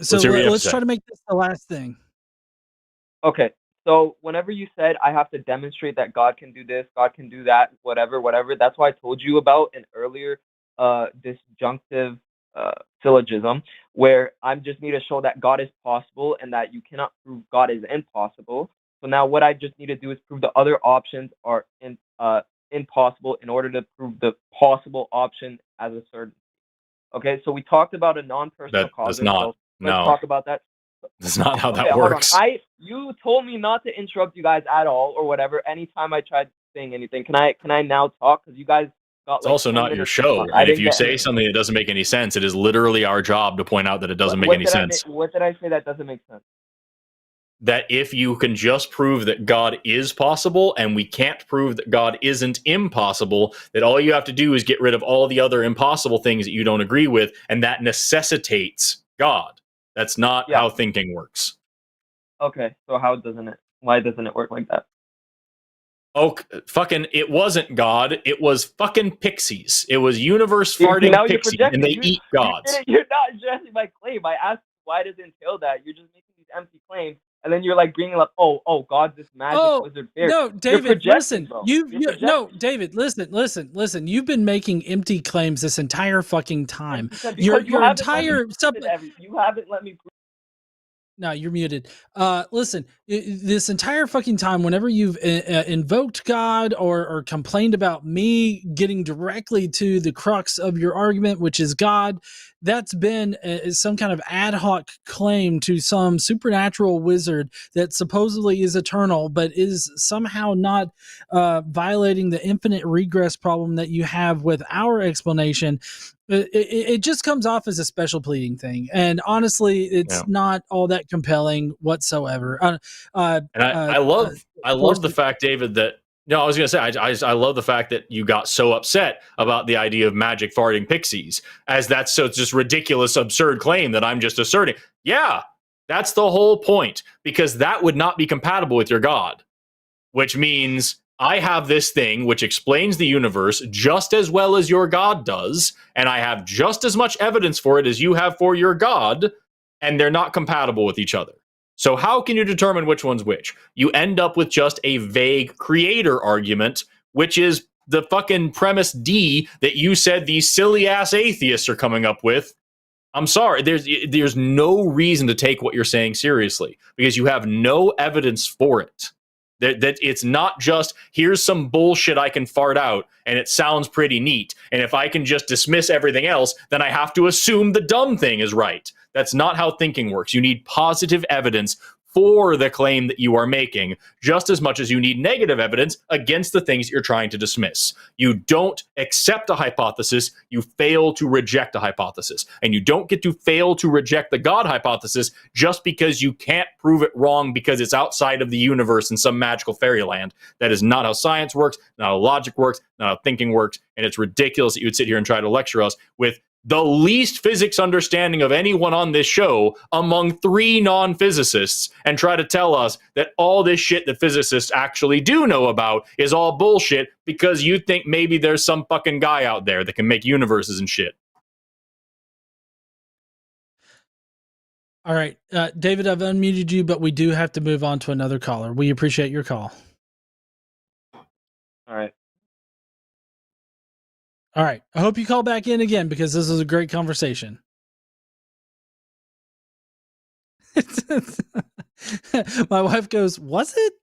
So let's try to make this the last thing. Okay. So whenever you said I have to demonstrate that God can do this, God can do that, whatever, that's why I told you about an earlier disjunctive syllogism, where I just need to show that God is possible and that you cannot prove God is impossible. So now what I just need to do is prove the other options are impossible in order to prove the possible option as a certainty. Okay, so we talked about a non-personal cause. That's not. Let's talk about that. That's not how that works. You told me not to interrupt you guys at all or whatever. Anytime I tried saying anything, can I now talk? Because you guys got. It's also not your show. And if you say something that doesn't make any sense, it is literally our job to point out that it doesn't make any sense. What did I say that doesn't make sense? That if you can just prove that God is possible and we can't prove that God isn't impossible, that all you have to do is get rid of all the other impossible things that you don't agree with, and that necessitates God. That's not how thinking works. Okay, so why doesn't it work like that? Oh, fucking, it wasn't God. It was fucking pixies. It was universe farting pixies, and they eat gods. You're not addressing my claim. I asked why does it entail that? You're just making these empty claims, and then you're like bringing up, God's this magic wizard fairy. No, David, listen. David, listen. You've been making empty claims this entire fucking time. Because your entire stuff. You haven't let me prove. No, you're muted. Listen, this entire fucking time, whenever you've invoked God or complained about me getting directly to the crux of your argument, which is God, that's been some kind of ad hoc claim to some supernatural wizard that supposedly is eternal, but is somehow not violating the infinite regress problem that you have with our explanation. It just comes off as a special pleading thing, and honestly, it's not all that compelling whatsoever. I love the fact, David, that I was going to say I love the fact that you got so upset about the idea of magic farting pixies, as that's so just ridiculous, absurd claim that I'm just asserting. Yeah, that's the whole point, because that would not be compatible with your God, which means I have this thing which explains the universe just as well as your God does, and I have just as much evidence for it as you have for your God, and they're not compatible with each other. So how can you determine which one's which? You end up with just a vague creator argument, which is the fucking premise D that you said these silly-ass atheists are coming up with. I'm sorry, there's no reason to take what you're saying seriously, because you have no evidence for it. That it's not just, here's some bullshit I can fart out and it sounds pretty neat, and if I can just dismiss everything else, then I have to assume the dumb thing is right. That's not how thinking works. You need positive evidence for the claim that you are making, just as much as you need negative evidence against the things you're trying to dismiss. You don't accept a hypothesis, you fail to reject a hypothesis. And you don't get to fail to reject the God hypothesis just because you can't prove it wrong because it's outside of the universe in some magical fairyland. That is not how science works, not how logic works, not how thinking works, and it's ridiculous that you would sit here and try to lecture us with the least physics understanding of anyone on this show among 3 non-physicists and try to tell us that all this shit that physicists actually do know about is all bullshit because you think maybe there's some fucking guy out there that can make universes and shit. All right, David, I've unmuted you, but we do have to move on to another caller. We appreciate your call. All right. All right. I hope you call back in again because this is a great conversation. My wife goes, was it?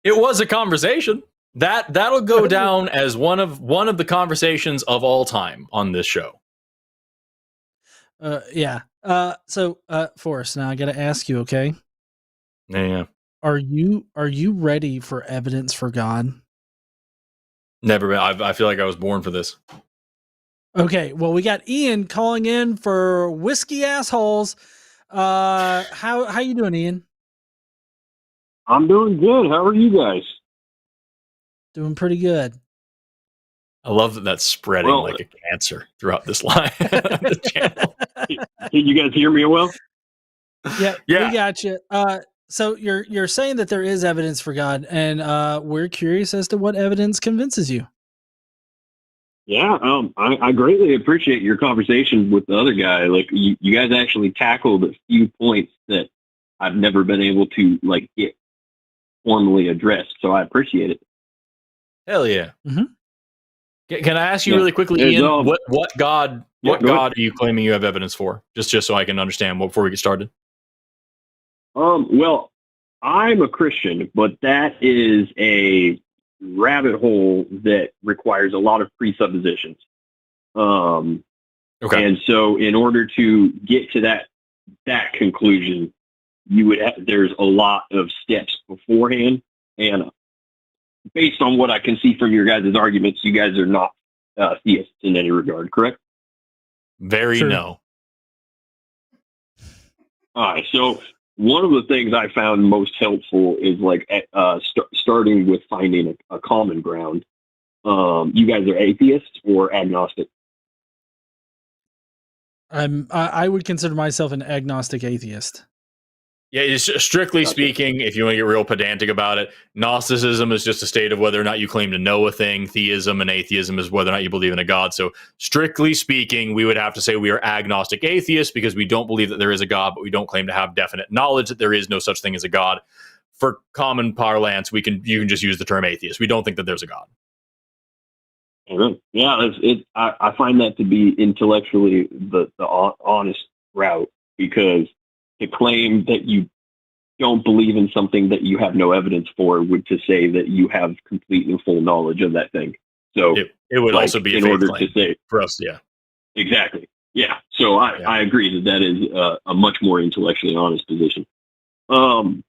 It was a conversation. That'll go down as one of the conversations of all time on this show. Yeah. So, Forrest, now I got to ask you, okay? Yeah. Are you ready for evidence for God? Never been. I feel like I was born for this. Okay. Well, we got Ian calling in for whiskey assholes. How you doing, Ian? I'm doing good. How are you guys? Doing pretty good. I love that that's spreading like a cancer throughout this line. The channel. Can you guys hear me well? Yeah, Yeah. we got you. So you're saying that there is evidence for God, and we're curious as to what evidence convinces you. Yeah, I greatly appreciate your conversation with the other guy. Like, you guys actually tackled a few points that I've never been able to like get formally addressed. So I appreciate it. Hell yeah. Mm-hmm. Can I ask you really quickly, There's, Ian? What God yeah, God are you claiming you have evidence for? Just so I can understand before we get started. Well, I'm a Christian, but that is a rabbit hole that requires a lot of presuppositions. Okay. And so in order to get to that conclusion, you would have, there's a lot of steps beforehand. And based on what I can see from your guys' arguments, you guys are not theists in any regard, correct? Very Sure. no. All right. So one of the things I found most helpful is like starting with finding a common ground. You guys are atheists or agnostic? I would consider myself an agnostic atheist. Yeah, it's strictly Gotcha. speaking, if you want to get real pedantic about it, Gnosticism is just a state of whether or not you claim to know a thing. Theism and atheism is whether or not you believe in a God. So strictly speaking, we would have to say we are agnostic atheists because we don't believe that there is a God, but we don't claim to have definite knowledge that there is no such thing as a God. For common parlance, you can just use the term atheist. We don't think that there's a God. Yeah, I find that to be intellectually the honest route, because to claim that you don't believe in something that you have no evidence for would to say that you have complete and full knowledge of that thing. So it would also be a in faith order claim to say for us. Yeah, exactly. Yeah. So I agree that is a much more intellectually honest position. I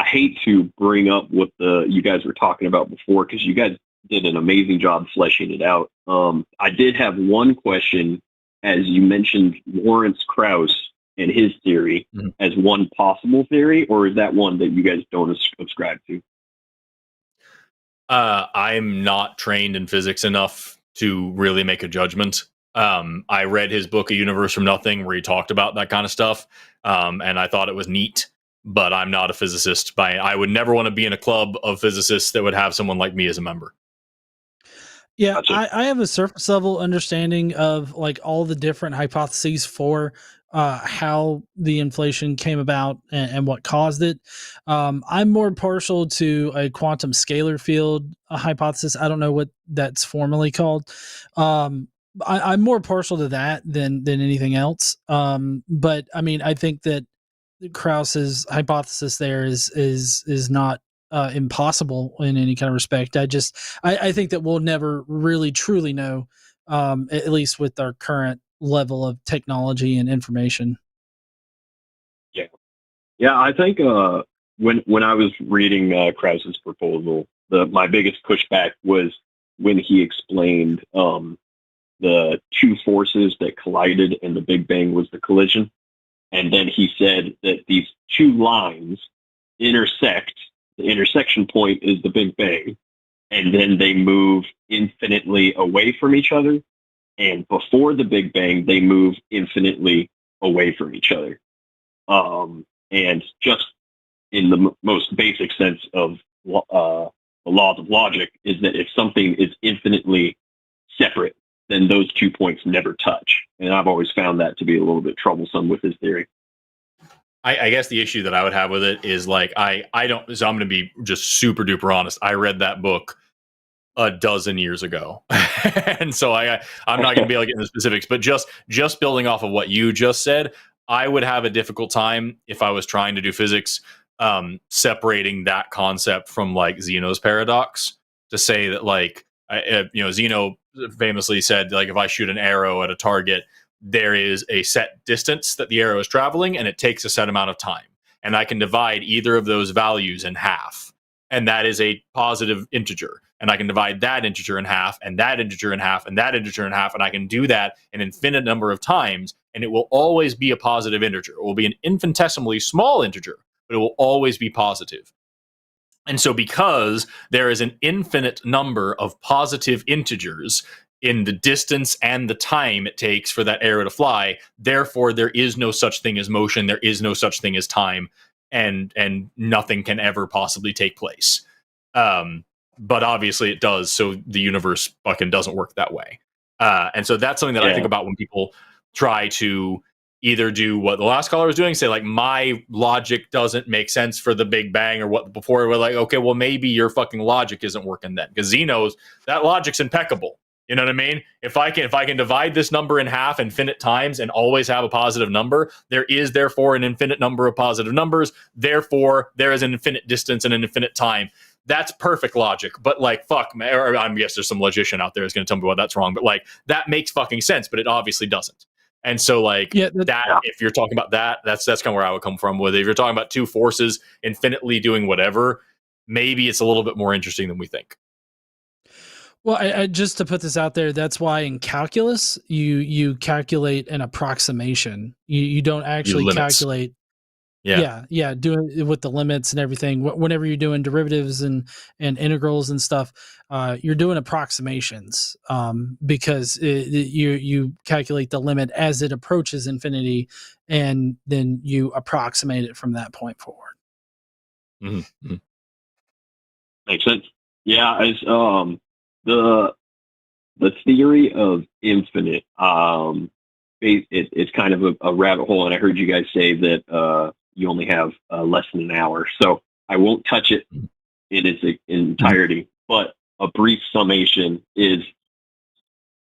hate to bring up what you guys were talking about before, because you guys did an amazing job fleshing it out. I did have one question, as you mentioned Lawrence Krauss and his theory as one possible theory, or is that one that you guys don't subscribe to? I'm not trained in physics enough to really make a judgment. I read his book, A Universe from Nothing, where he talked about that kind of stuff. And I thought it was neat, but I'm not a physicist. I would never want to be in a club of physicists that would have someone like me as a member. Yeah, Gotcha. I have a surface level understanding of like all the different hypotheses for how the inflation came about and what caused it. I'm more partial to a quantum scalar field hypothesis. I don't know what that's formally called. I'm more partial to that than anything else. But I mean, I think that Krauss's hypothesis there is not impossible in any kind of respect. I think that we'll never really truly know, at least with our current level of technology and information. Yeah. I think when I was reading Krauss's proposal, my biggest pushback was when he explained the two forces that collided and the Big Bang was the collision. And then he said that these two lines intersect. The intersection point is the Big Bang. And then they move infinitely away from each other. And before the Big Bang, they move infinitely away from each other. And just in the most basic sense of the laws of logic, is that if something is infinitely separate, then those 2 points never touch. And I've always found that to be a little bit troublesome with his theory. I guess the issue that I would have with it is like, I don't, so I'm going to be just super duper honest. I read that book a dozen years ago. And so I'm not going to be able to get into the specifics, but just building off of what you just said, I would have a difficult time if I was trying to do physics, separating that concept from like Zeno's paradox, to say that like, Zeno famously said, like, if I shoot an arrow at a target, there is a set distance that the arrow is traveling, and it takes a set amount of time. And I can divide either of those values in half. And that is a positive integer. And I can divide that integer in half, and that integer in half, and that integer in half. And I can do that an infinite number of times, and it will always be a positive integer. It will be an infinitesimally small integer, but it will always be positive. And so because there is an infinite number of positive integers in the distance and the time it takes for that arrow to fly, therefore there is no such thing as motion, there is no such thing as time, and nothing can ever possibly take place. But obviously it does, so the universe fucking doesn't work that way. And so that's something that I think about when people try to either do what the last caller was doing, say like, my logic doesn't make sense for the Big Bang, or what before. We're like, okay, well maybe your fucking logic isn't working then, because Zeno's, that logic's impeccable. You know what I mean? If I can divide this number in half infinite times and always have a positive number, there is therefore an infinite number of positive numbers. Therefore, there is an infinite distance and an infinite time. That's perfect logic. But like, fuck, man, or I guess there's some logician out there who's going to tell me why that's wrong. But like, that makes fucking sense, but it obviously doesn't. And so like if you're talking about that, that's kind of where I would come from with it. If you're talking about two forces infinitely doing whatever, maybe it's a little bit more interesting than we think. Well, I just to put this out there, that's why in calculus you calculate an approximation. You don't actually calculate. Yeah, doing it with the limits and everything. Whenever you're doing derivatives and integrals and stuff, you're doing approximations because you calculate the limit as it approaches infinity, and then you approximate it from that point forward. Mm-hmm. Makes sense. Yeah, as the theory of infinite, it's kind of a rabbit hole, and I heard you guys say that you only have less than an hour, so I won't touch it in its entirety. But a brief summation is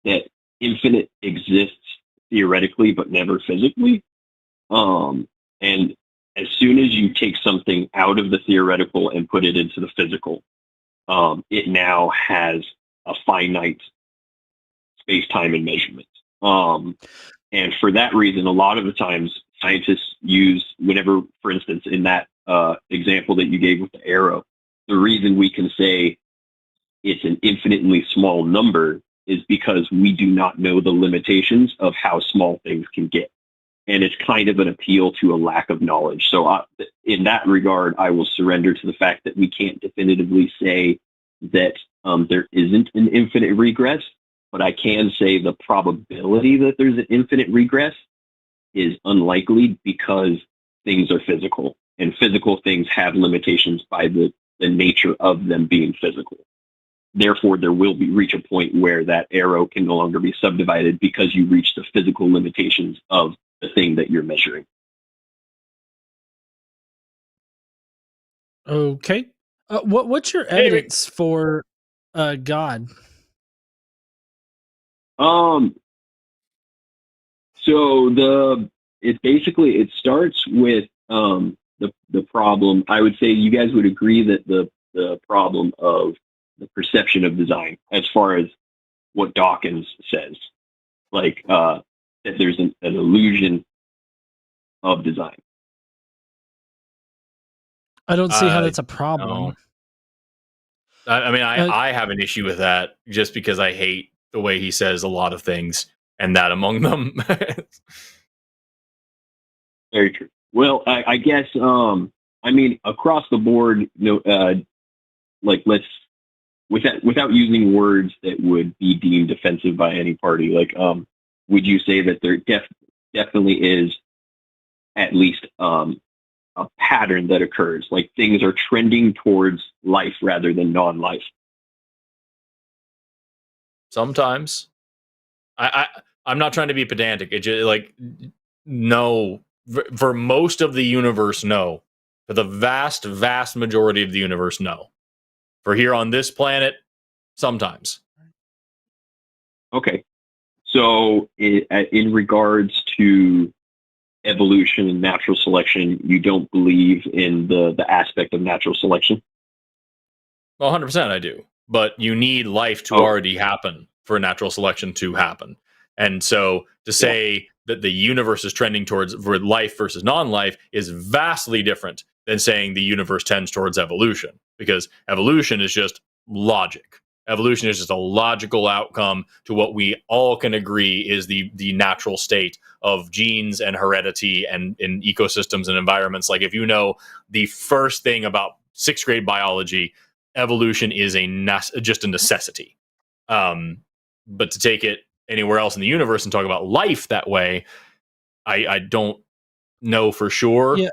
that infinite exists theoretically, but never physically. And as soon as you take something out of the theoretical and put it into the physical, it now has a finite space-time and measurement. And for that reason, a lot of the times scientists use, whenever, for instance, in that example that you gave with the arrow, the reason we can say it's an infinitely small number is because we do not know the limitations of how small things can get. And it's kind of an appeal to a lack of knowledge. So in that regard, I will surrender to the fact that we can't definitively say that there isn't an infinite regress, but I can say the probability that there's an infinite regress is unlikely because things are physical, and physical things have limitations by the nature of them being physical. Therefore, there will reach a point where that arrow can no longer be subdivided because you reach the physical limitations of the thing that you're measuring. Okay. What's your evidence for God? So it starts with the problem. I would say you guys would agree that the problem of the perception of design, as far as what Dawkins says, like that there's an illusion of design. I don't see how that's a problem. No. I mean, I have an issue with that just because I hate the way he says a lot of things, and that among them. Very true. Well, I guess, I mean, across the board, like without using words that would be deemed offensive by any party, like, would you say that there definitely is at least a pattern that occurs, like things are trending towards life rather than non-life? Sometimes. I'm not trying to be pedantic. It just, like, no. For most of the universe, no. For the vast, vast majority of the universe, no. For here on this planet, sometimes. Okay. So in regards to evolution and natural selection, you don't believe in the aspect of natural selection? Well, 100% I do. But you need life to already happen for natural selection to happen. And so to say that the universe is trending towards life versus non-life is vastly different than saying the universe tends towards evolution, because evolution is just logic. Evolution is just a logical outcome to what we all can agree is the natural state of genes and heredity and in ecosystems and environments. Like, if you know the first thing about sixth grade biology, evolution is just a necessity. But to take it anywhere else in the universe and talk about life that way, I don't know for sure. Yeah.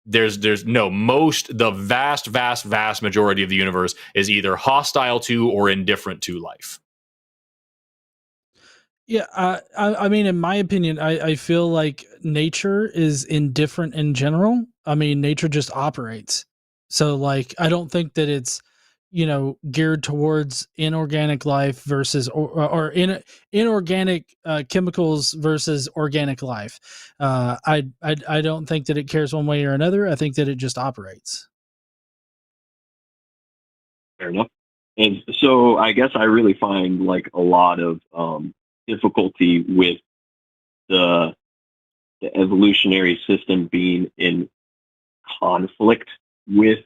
The vast majority of the universe is either hostile to or indifferent to life. Yeah, I mean, in my opinion, I feel like nature is indifferent in general. I mean, nature just operates. So, like, I don't think that it's, geared towards inorganic life versus or inorganic chemicals versus organic life. I don't think that it cares one way or another. I think that it just operates. Fair enough. And so I guess I really find like a lot of difficulty with the evolutionary system being in conflict with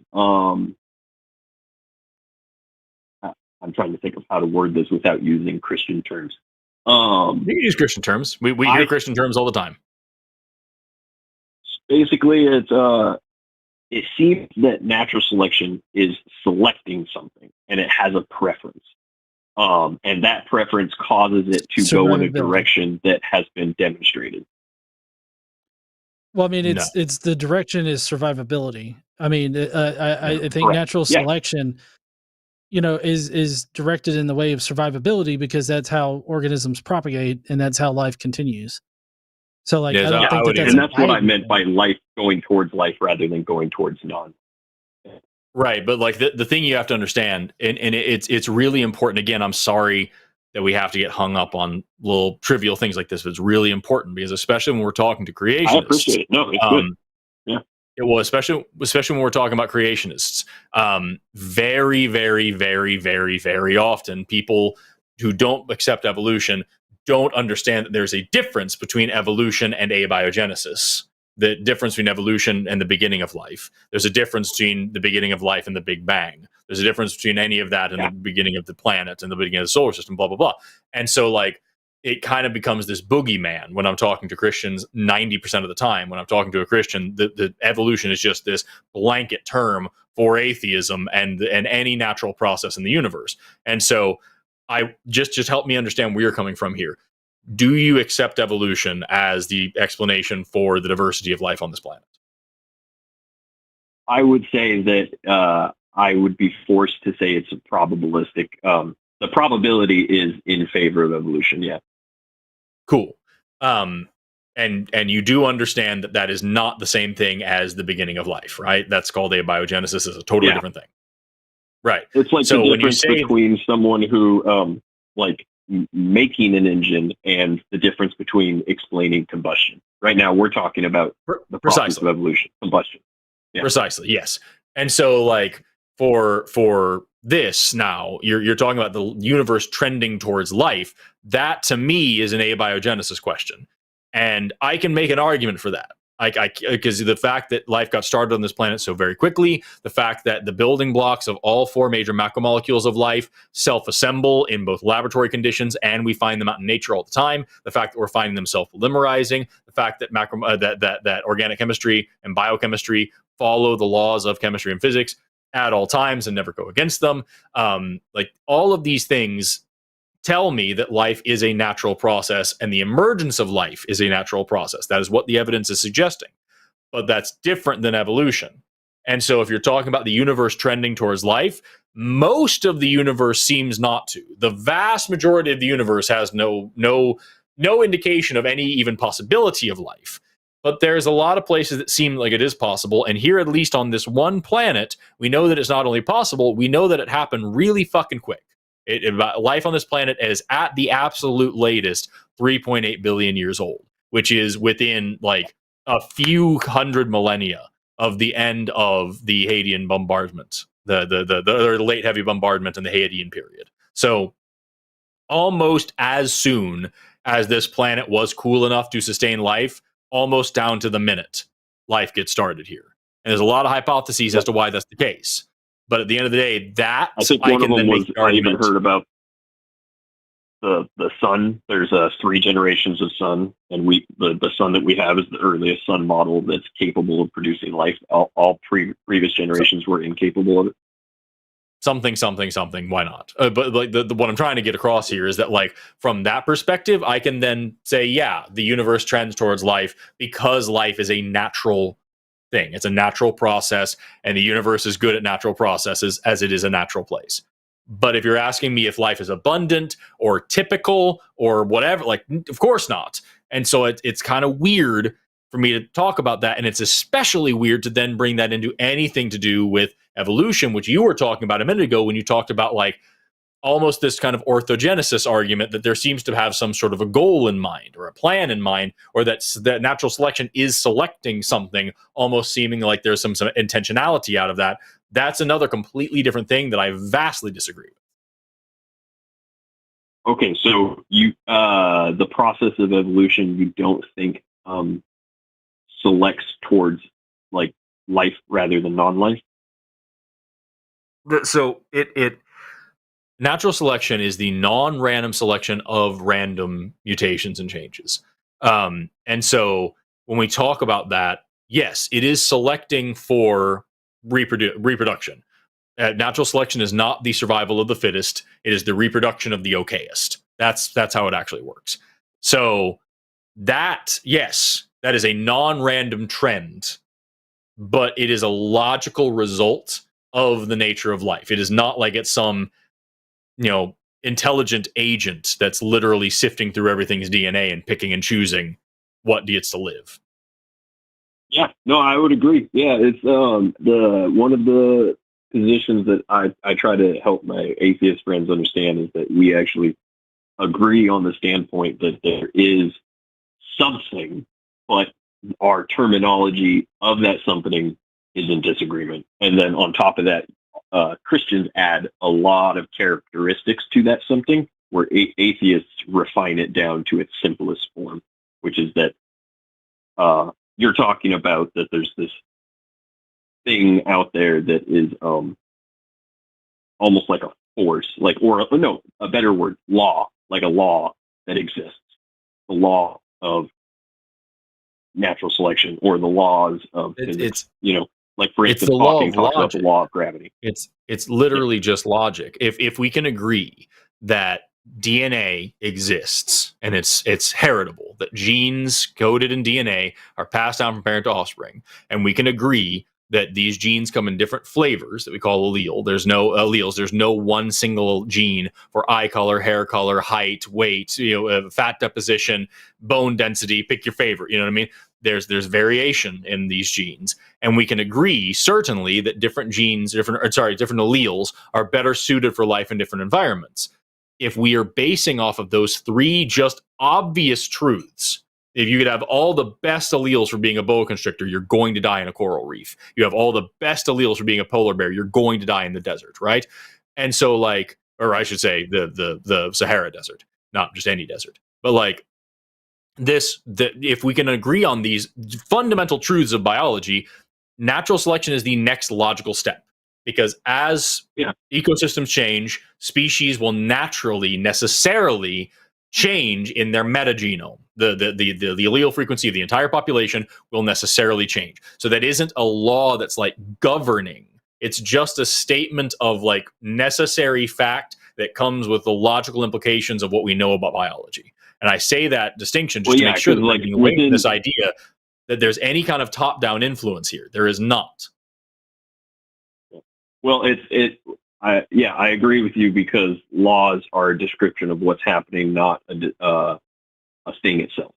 I'm trying to think of how to word this without using Christian terms. You can use Christian terms. We hear Christian terms all the time. Basically, it seems that natural selection is selecting something, and it has a preference. And that preference causes it to go in a direction that has been demonstrated. Well, I mean, it's the direction is survivability. I mean, I think natural selection, is directed in the way of survivability, because that's how organisms propagate and that's how life continues. So, like, I don't think that's, and that's what I meant by life going towards life rather than going towards non. Right, but like the thing you have to understand, and it's really important. Again, I'm sorry that we have to get hung up on little trivial things like this, but it's really important, because especially when we're talking to creationists, I appreciate it. No, it's good. Yeah. Well, especially when we're talking about creationists, very, very, very, very, very often people who don't accept evolution don't understand that there's a difference between evolution and abiogenesis. The difference between evolution and the beginning of life. There's a difference between the beginning of life and the Big Bang. There's a difference between any of that and the beginning of the planet and the beginning of the solar system, blah, blah, blah. And so, like, it kind of becomes this boogeyman when I'm talking to Christians 90% of the time. When I'm talking to a Christian, the evolution is just this blanket term for atheism and any natural process in the universe. And so I just help me understand where you're coming from here. Do you accept evolution as the explanation for the diversity of life on this planet? I would say that I would be forced to say it's a probabilistic. The probability is in favor of evolution. Yeah. Cool. And you do understand that that is not the same thing as the beginning of life, right? That's called abiogenesis. Is a totally different thing. Right. It's like the difference between someone who making an engine and the difference between explaining combustion. Right now, we're talking about the process of evolution, combustion. Yeah. Precisely, yes. And so, like, for this now, you're talking about the universe trending towards life. That, to me, is an abiogenesis question. And I can make an argument for that. Because the fact that life got started on this planet so very quickly, the fact that the building blocks of all four major macromolecules of life self-assemble in both laboratory conditions, and we find them out in nature all the time, the fact that we're finding them self-polymerizing, the fact that that organic chemistry and biochemistry follow the laws of chemistry and physics at all times and never go against them, like, all of these things tell me that life is a natural process, and the emergence of life is a natural process. That is what the evidence is suggesting. But that's different than evolution. And so if you're talking about the universe trending towards life, most of the universe seems not to. The vast majority of the universe has no indication of any even possibility of life. But there's a lot of places that seem like it is possible. And here, at least on this one planet, we know that it's not only possible, we know that it happened really fucking quick. Life on this planet is at the absolute latest 3.8 billion years old, which is within like a few hundred millennia of the end of the Hadean bombardment, the late heavy bombardment in the Hadean period. So almost as soon as this planet was cool enough to sustain life, almost down to the minute life gets started here. And there's a lot of hypotheses as to why that's the case. But at the end of the day, that I think one of them was I even heard about the sun. There's 3 generations of sun, and the sun that we have is the earliest sun model that's capable of producing life. All previous generations were incapable of it. Something. Why not? But like what I'm trying to get across here is that, like, from that perspective, I can then say, yeah, the universe trends towards life because life is a natural thing. It's a natural process, and the universe is good at natural processes as it is a natural place. But if you're asking me if life is abundant or typical or whatever, like, of course not. And so it's kind of weird for me to talk about that. And it's especially weird to then bring that into anything to do with evolution, which you were talking about a minute ago when you talked about, like, almost this kind of orthogenesis argument that there seems to have some sort of a goal in mind or a plan in mind, or that natural selection is selecting something, almost seeming like there's some intentionality out of that. That's another completely different thing that I vastly disagree with. Okay, so you the process of evolution, you don't think selects towards, like, life rather than non-life? So it natural selection is the non-random selection of random mutations and changes. And so when we talk about that, yes, it is selecting for reproduction. Natural selection is not the survival of the fittest; it is the reproduction of the okayest. That's how it actually works. So that, yes, that is a non-random trend, but it is a logical result of the nature of life. It is not like it's some, intelligent agent that's literally sifting through everything's DNA and picking and choosing what gets to live. Yeah, no, I would agree. Yeah, it's the one of the positions that I try to help my atheist friends understand is that we actually agree on the standpoint that there is something, but our terminology of that something is in disagreement. And then on top of that, Christians add a lot of characteristics to that something, where atheists refine it down to its simplest form, which is that you're talking about that there's this thing out there that is almost like a force, a better word, law, like a law that exists, the law of natural selection or the laws of physics, like, for instance, Hawking talks about the law of gravity. It's literally just logic. If we can agree that DNA exists and it's heritable, that genes coded in DNA are passed down from parent to offspring, and we can agree that these genes come in different flavors that we call allele. There's no alleles. There's no one single gene for eye color, hair color, height, weight, fat deposition, bone density. Pick your favorite. You know what I mean? There's variation in these genes, and we can agree certainly that different genes, different alleles are better suited for life in different environments. If we are basing off of those 3 just obvious truths, if you could have all the best alleles for being a boa constrictor, you're going to die in a coral reef. You have all the best alleles for being a polar bear, you're going to die in the desert, right? And so, like, or I should say the Sahara Desert, not just any desert, but like if we can agree on these fundamental truths of biology, natural selection is the next logical step. Because as ecosystems change, species will necessarily change in their metagenome. The allele frequency of the entire population will necessarily change. So that isn't a law that's, like, governing. It's just a statement of, like, necessary fact that comes with the logical implications of what we know about biology. And I say that distinction just to make sure that we're getting away from this idea that there's any kind of top-down influence here. There is not. Well, I agree with you, because laws are a description of what's happening, not a thing itself.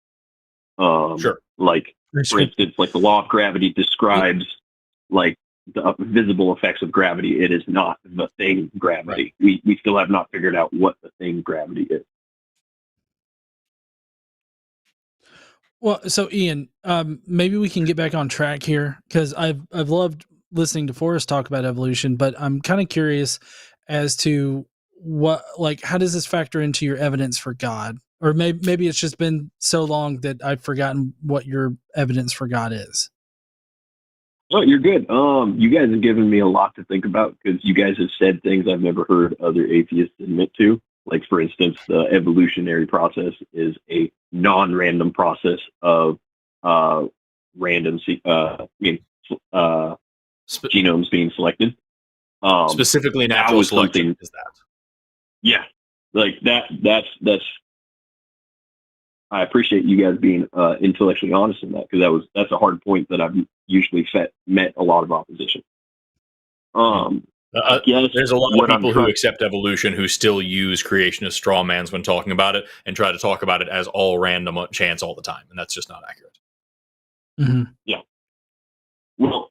Sure. Like, for instance, like the law of gravity describes, like, the visible effects of gravity. It is not the thing gravity. Right. We still have not figured out what the thing gravity is. Well, so Ian, maybe we can get back on track here, because I've loved listening to Forrest talk about evolution, but I'm kind of curious as to how does this factor into your evidence for God? Or maybe it's just been so long that I've forgotten what your evidence for God is. Oh, you're good. You guys have given me a lot to think about because you guys have said things I've never heard other atheists admit to. Like, for instance, the evolutionary process is a non-random process of genomes being selected. Specifically, that natural was selection something. is that. Yeah, like that's. I appreciate you guys being intellectually honest in that because that's a hard point that I've usually met a lot of opposition. There's a lot of people who accept evolution who still use creationist straw mans when talking about it and try to talk about it as all random chance all the time, and that's just not accurate. Mm-hmm. Yeah. Well,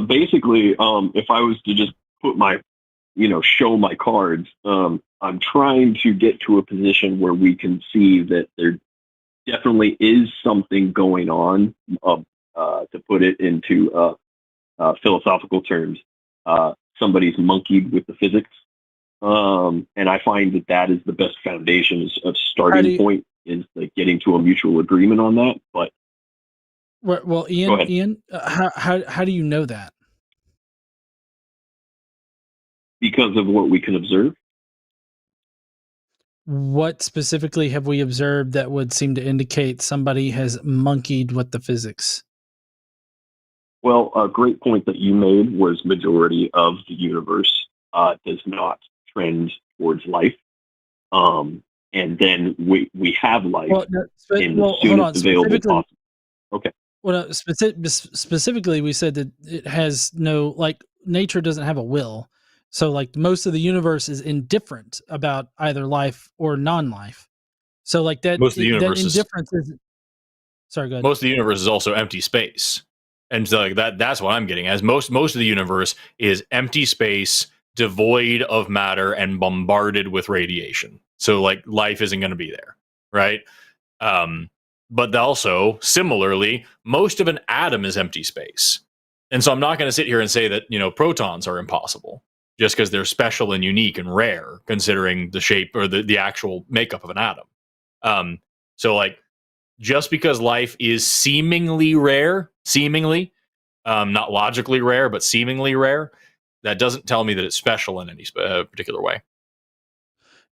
basically, if I was to just put show my cards, I'm trying to get to a position where we can see that there definitely is something going on, to put it into philosophical terms. Somebody's monkeyed with the physics. And I find that is the best foundation of starting point is like getting to a mutual agreement on that. But well, Ian, how do you know that? Because of what we can observe. What specifically have we observed that would seem to indicate somebody has monkeyed with the physics? Well, a great point that you made was majority of the universe does not trend towards life. And then we have life in the soonest available possible. Okay. Well, specifically, we said that it has no, like, nature doesn't have a will. So, like, most of the universe is indifferent about either life or non-life. So, like, that indifference is. Sorry, go ahead. Most of the universe is also empty space, and so like that's what I'm getting. As most of the universe is empty space, devoid of matter, and bombarded with radiation. So, like, life isn't going to be there, right? But also, similarly, most of an atom is empty space. And so I'm not going to sit here and say that, protons are impossible just because they're special and unique and rare, considering the shape or the actual makeup of an atom. So, like, just because life is seemingly rare, not logically rare, but seemingly rare, that doesn't tell me that it's special in any particular way.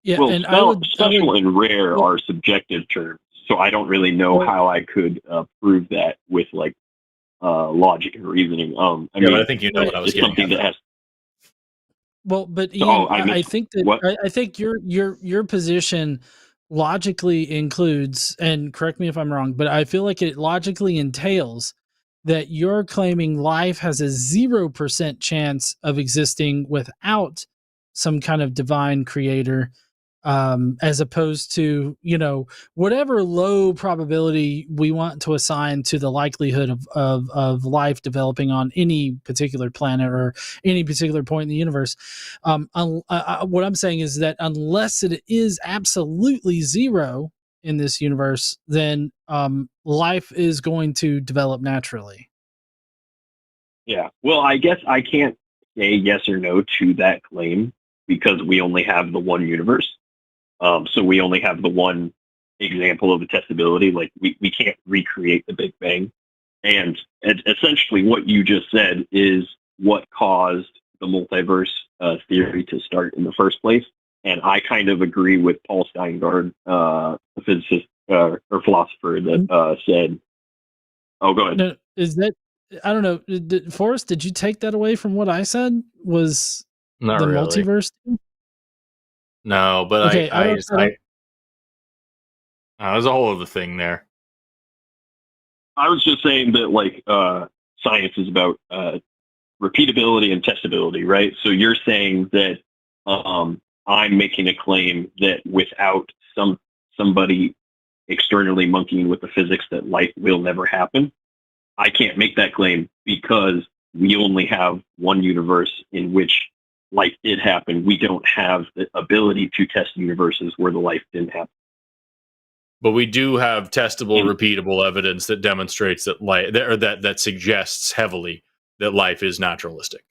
Yeah, well, and special and rare are subjective terms. So I don't really know how I could prove that with like logic and reasoning. But I think you know what I was getting something at. That has. Well, but Ian, I think that I think your position logically includes, and correct me if I'm wrong, but I feel like it logically entails that you're claiming life has a 0% chance of existing without some kind of divine creator, as opposed to, whatever low probability we want to assign to the likelihood of life developing on any particular planet or any particular point in the universe. What I'm saying is that unless it is absolutely zero in this universe, then life is going to develop naturally. Yeah. Well, I guess I can't say yes or no to that claim because we only have the one universe. So we only have the one example of a testability. Like we can't recreate the Big Bang. And essentially what you just said is what caused the multiverse theory to start in the first place. And I kind of agree with Paul Steingart, a physicist or philosopher that said, oh, go ahead. No, is that, I don't know. Forrest, did you take that away from what I said? Was Not the really. multiverse thing? No, but okay, there's a whole other thing there. I was just saying that, like, science is about repeatability and testability, right? So you're saying that I'm making a claim that without somebody externally monkeying with the physics that life will never happen. I can't make that claim because we only have one universe in which life did happen. We don't have the ability to test universes where the life didn't happen. But we do have testable, repeatable evidence that demonstrates that life, or that suggests heavily that life is naturalistic.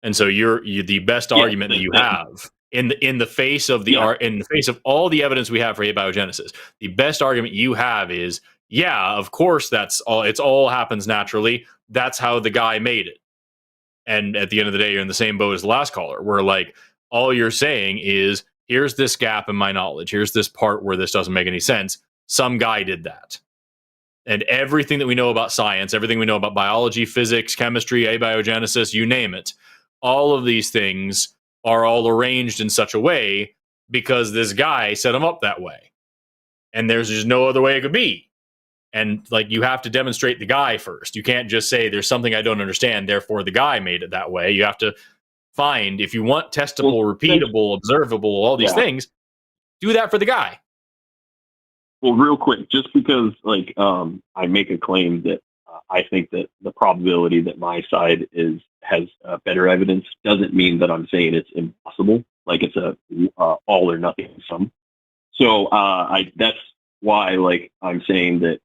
And so you're the best argument that you have in the face of in the face of all the evidence we have for abiogenesis. The best argument you have is, yeah, of course that's all. It's all happens naturally. That's how the guy made it. And at the end of the day, you're in the same boat as the last caller, where like all you're saying is, here's this gap in my knowledge. Here's this part where this doesn't make any sense. Some guy did that. And everything that we know about science, everything we know about biology, physics, chemistry, abiogenesis, you name it, all of these things are all arranged in such a way because this guy set them up that way. And there's just no other way it could be. And like, you have to demonstrate the guy first. You can't just say there's something I don't understand, therefore the guy made it that way. You have to find, if you want testable, repeatable, observable, all these things, do that for the guy. Well, real quick, just because like I make a claim that I think that the probability that my side has better evidence doesn't mean that I'm saying it's impossible. Like it's a all or nothing sum. So that's why like I'm saying that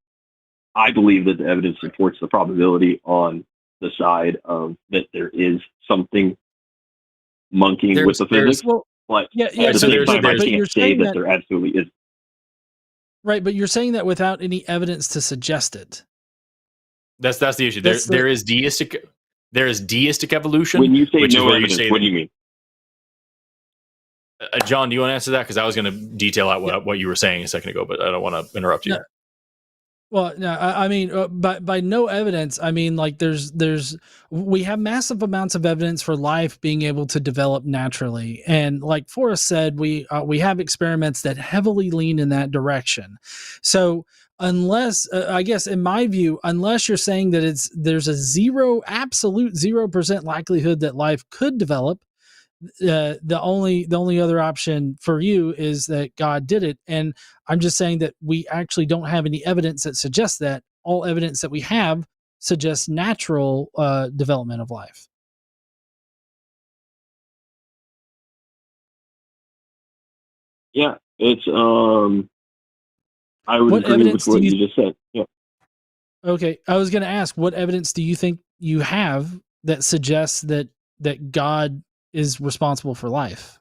I believe that the evidence supports the probability on the side of that there is something monkeying with the physics. Well, but yeah. At the same time, I but can't say that there absolutely is. Right, but you're saying that without any evidence to suggest it. That's the issue. There is deistic evolution. When you say which no is evidence, what do you mean? John, do you want to answer that? Because I was going to detail out what you were saying a second ago, but I don't want to interrupt you. No. Well, no, I mean, by no evidence, I mean, like we have massive amounts of evidence for life being able to develop naturally. And like Forrest said, we have experiments that heavily lean in that direction. So unless, I guess in my view, unless you're saying that there's a absolute 0% likelihood that life could develop, the only other option for you is that God did it. And I'm just saying that we actually don't have any evidence that suggests that. All evidence that we have suggests natural development of life. Yeah, it's I would agree with what you just said. Yeah. Okay, I was going to ask, what evidence do you think you have that suggests that God is responsible for life?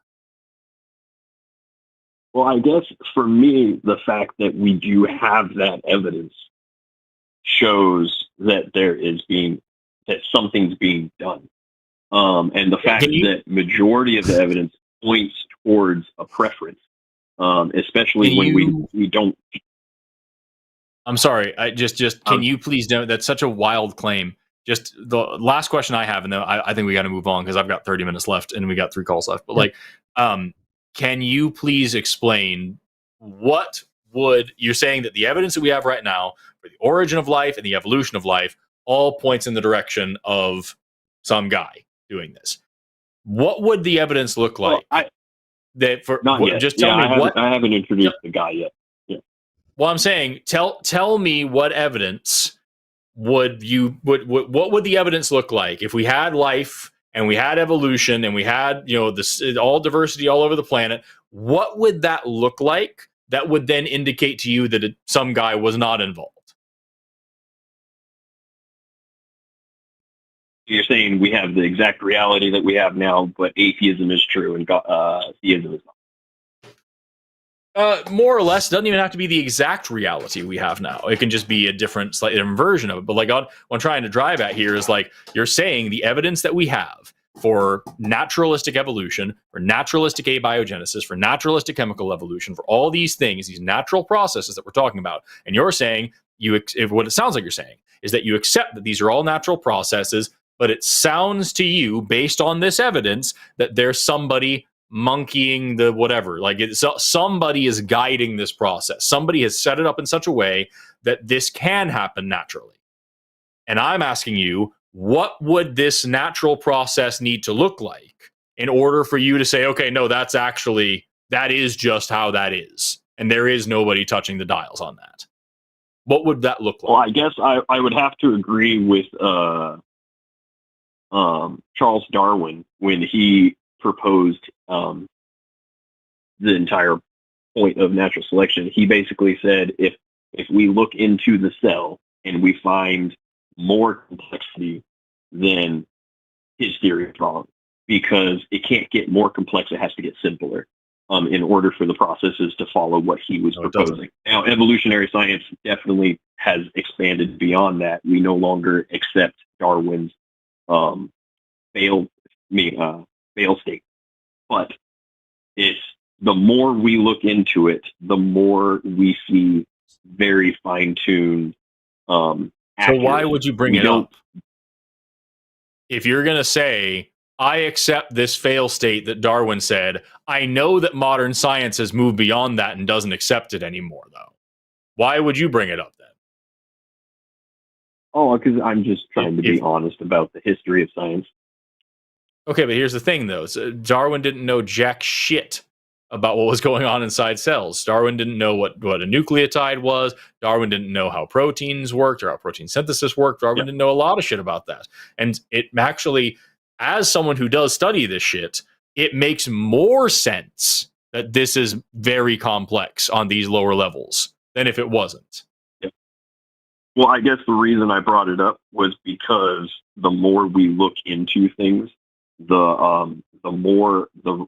Well, I guess for me, the fact that we do have that evidence shows that that something's being done. And the fact that majority of the evidence points towards a preference, especially when we don't. I'm sorry. I just can you please note that's such a wild claim. Just the last question I have, and then I think we got to move on because I've got 30 minutes left and we got 3 calls left. But can you please explain you're saying that the evidence that we have right now for the origin of life and the evolution of life all points in the direction of some guy doing this. What would the evidence look like? Not yet. Just tell me what. I haven't introduced the guy yet. Yeah. Well, I'm saying tell me what evidence what would the evidence look like if we had life and we had evolution and we had all diversity all over the planet? What would that look like that would then indicate to you that some guy was not involved? You're saying we have the exact reality that we have now, but atheism is true and theism is not. More or less, it doesn't even have to be the exact reality we have now. It can just be a slightly different version of it. But like what I'm trying to drive at here is like you're saying the evidence that we have for naturalistic evolution, for naturalistic abiogenesis, for naturalistic chemical evolution, for all these things, these natural processes that we're talking about, and you're saying what it sounds like you're saying is that you accept that these are all natural processes, but it sounds to you, based on this evidence, that there's somebody monkeying the whatever, somebody is guiding this process. Somebody has set it up in such a way that this can happen naturally. And I'm asking you, what would this natural process need to look like in order for you to say, okay, no, that is just how that is, and there is nobody touching the dials on that? What would that look like? Well, I guess I would have to agree with Charles Darwin when he proposed the entire point of natural selection. He basically said if we look into the cell and we find more complexity, then his theory is wrong. because it can't get more complex. It has to get simpler in order for the processes to follow what he was proposing. Now, evolutionary science definitely has expanded beyond that. We no longer accept Darwin's fail state, but it's the more we look into it, the more we see very fine-tuned. So why would you bring it up? If you're going to say, I accept this fail state that Darwin said, I know that modern science has moved beyond that and doesn't accept it anymore, though. Why would you bring it up then? Oh, because I'm just trying to be honest about the history of science. Okay, but here's the thing, though. So Darwin didn't know jack shit about what was going on inside cells. Darwin didn't know what a nucleotide was. Darwin didn't know how proteins worked or how protein synthesis worked. Darwin didn't know a lot of shit about that. And it actually, as someone who does study this shit, it makes more sense that this is very complex on these lower levels than if it wasn't. Yeah. Well, I guess the reason I brought it up was because the more we look into things, the more the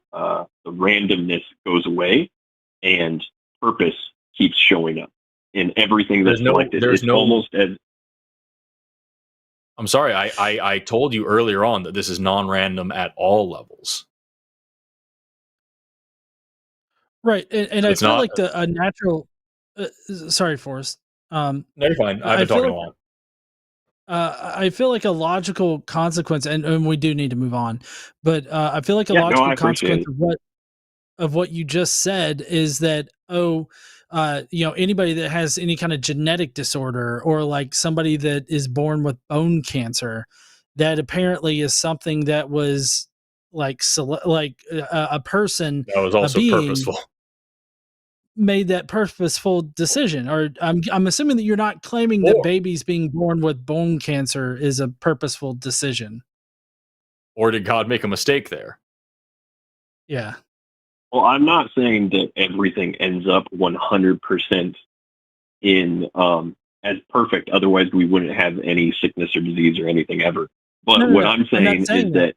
randomness goes away and purpose keeps showing up in everything that's selected. Almost as. I'm sorry, I told you earlier on that this is non-random at all levels. Right, and I feel like a natural. Sorry, Forrest. No, you're fine. I've been talking a lot. I feel like a logical consequence, and we do need to move on, but I feel like a logical consequence of what you just said is that, anybody that has any kind of genetic disorder, or like somebody that is born with bone cancer, that apparently is something that was like a person that was also purposeful. Made that purposeful decision. Or I'm assuming that you're not claiming that babies being born with bone cancer is a purposeful decision. Or did God make a mistake there? Yeah. Well, I'm not saying that everything ends up 100% in as perfect. Otherwise, we wouldn't have any sickness or disease or anything ever. But I'm saying is that.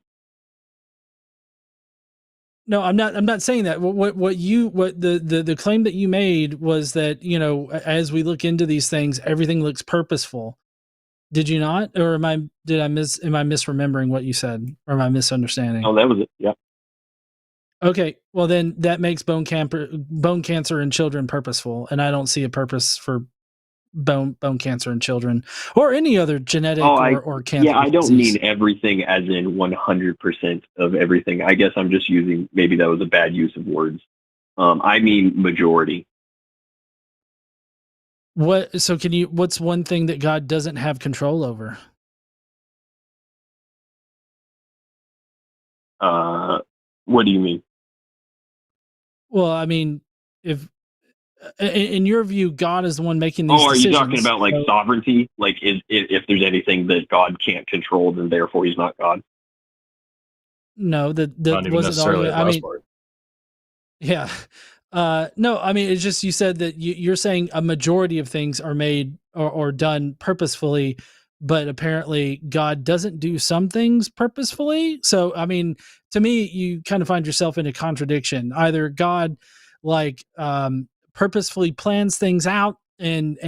No, I'm not saying that. What the claim that you made was that, as we look into these things, everything looks purposeful. Did you not? Or am I misremembering what you said? Or am I misunderstanding? Oh, that was it. Yeah. Okay. Well, then that makes bone cancer in children purposeful, and I don't see a purpose for bone cancer in children or any other genetic or cancer. Yeah, I don't disease. mean everything as in 100% of everything. I guess I'm just using, maybe that was a bad use of words. I mean majority. What's one thing that God doesn't have control over? What do you mean? Well, I mean, if in your view, God is the one making these decisions. Are you talking about like sovereignty? Like if there's anything that God can't control, then therefore he's not God? No, that not even wasn't necessarily the argument. part. Yeah. No, I mean, it's just you said that you're saying a majority of things are made or done purposefully, but apparently God doesn't do some things purposefully. So, I mean, to me, you kind of find yourself in a contradiction. Either God purposefully plans things out, and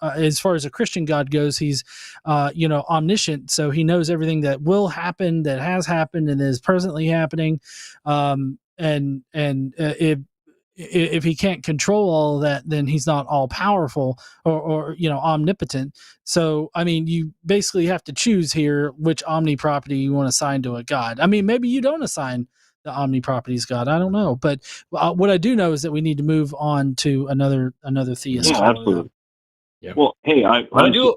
as far as a Christian God goes, he's omniscient, so he knows everything that will happen, that has happened, and is presently happening. If he can't control all of that, then he's not all powerful or omnipotent. So, I mean, you basically have to choose here which omniproperty you want to assign to a God. I mean, maybe you don't assign the omniproperties God. I don't know. But what I do know is that we need to move on to another theist. Yeah, absolutely. Yeah. Well, hey, I thank you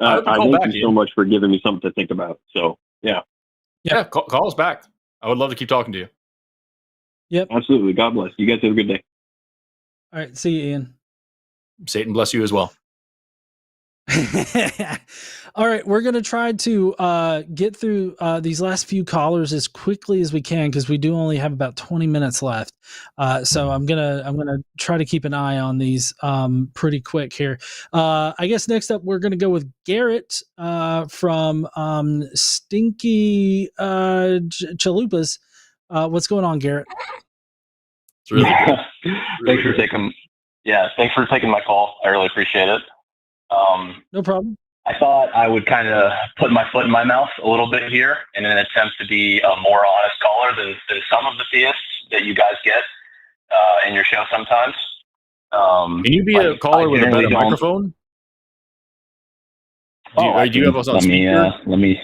so much for giving me something to think about. So, yeah. Yeah, call us back. I would love to keep talking to you. Yep. Absolutely. God bless. You guys have a good day. All right. See you, Ian. Satan bless you as well. All right, we're gonna try to get through these last few callers as quickly as we can because we do only have about 20 minutes left. So I'm gonna try to keep an eye on these pretty quick here. I guess next up we're gonna go with Garrett from Stinky Chalupas. What's going on, Garrett? It's really good. Thanks for taking my call. I really appreciate it. No problem. I thought I would kind of put my foot in my mouth a little bit here in an attempt to be a more honest caller than some of the theists that you guys get in your show sometimes. Can you be a caller with a better microphone? Do you have us on speaker? Let me.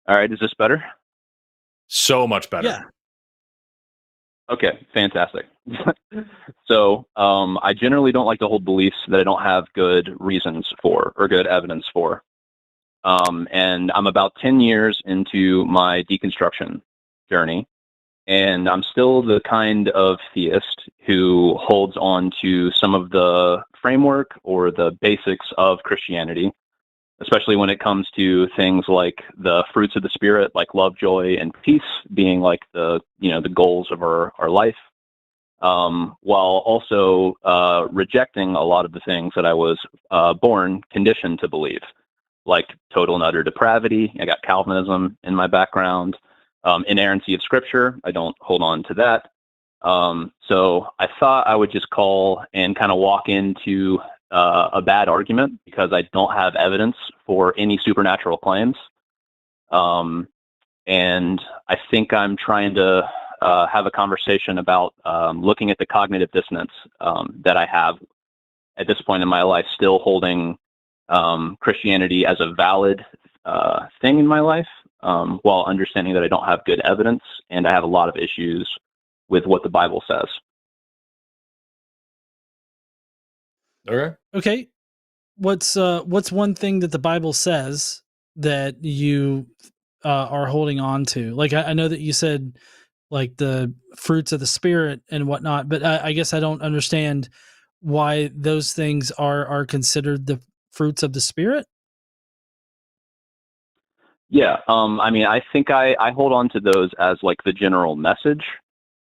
All right, is this better? So much better. Yeah. Okay, fantastic. So I generally don't like to hold beliefs that I don't have good reasons for or good evidence for. And I'm about 10 years into my deconstruction journey, and I'm still the kind of theist who holds on to some of the framework or the basics of Christianity, especially when it comes to things like the fruits of the spirit, like love, joy, and peace being like the goals of our life, while also rejecting a lot of the things that I was conditioned to believe, like total and utter depravity. I got Calvinism in my background, inerrancy of scripture. I don't hold on to that. So I thought I would just call and kind of walk into a bad argument because I don't have evidence for any supernatural claims. And I think I'm trying to have a conversation about looking at the cognitive dissonance that I have at this point in my life, still holding Christianity as a valid thing in my life, while understanding that I don't have good evidence and I have a lot of issues with what the Bible says. Okay. What's one thing that the Bible says that you are holding on to? Like I know that you said like the fruits of the spirit and whatnot, but I guess I don't understand why those things are considered the fruits of the spirit. Yeah, I mean, I think I hold on to those as like the general message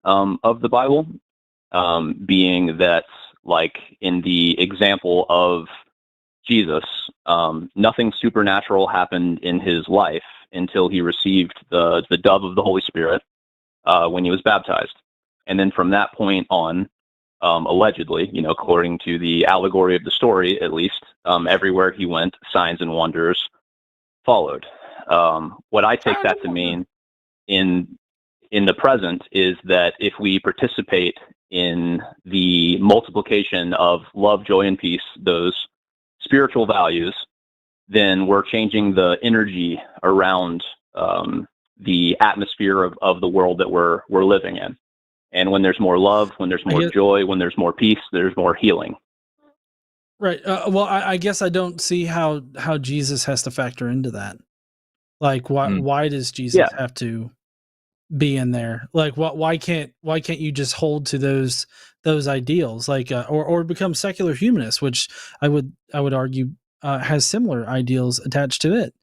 of the Bible, being that like in the example of Jesus, nothing supernatural happened in his life until he received the dove of the Holy Spirit when he was baptized. And then from that point on, allegedly, according to the allegory of the story, at least, everywhere he went, signs and wonders followed. What I take that to mean in the present is that if we participate in the multiplication of love, joy, and peace, those spiritual values, then we're changing the energy around the atmosphere of the world that we're living in. And when there's more love, when there's more joy, when there's more peace, there's more healing. Right. Well, I guess I don't see how Jesus has to factor into that. Like, why does Jesus have to be in there? Like, why can't you just hold to those ideals, like, or become secular humanist, which I would argue has similar ideals attached to it.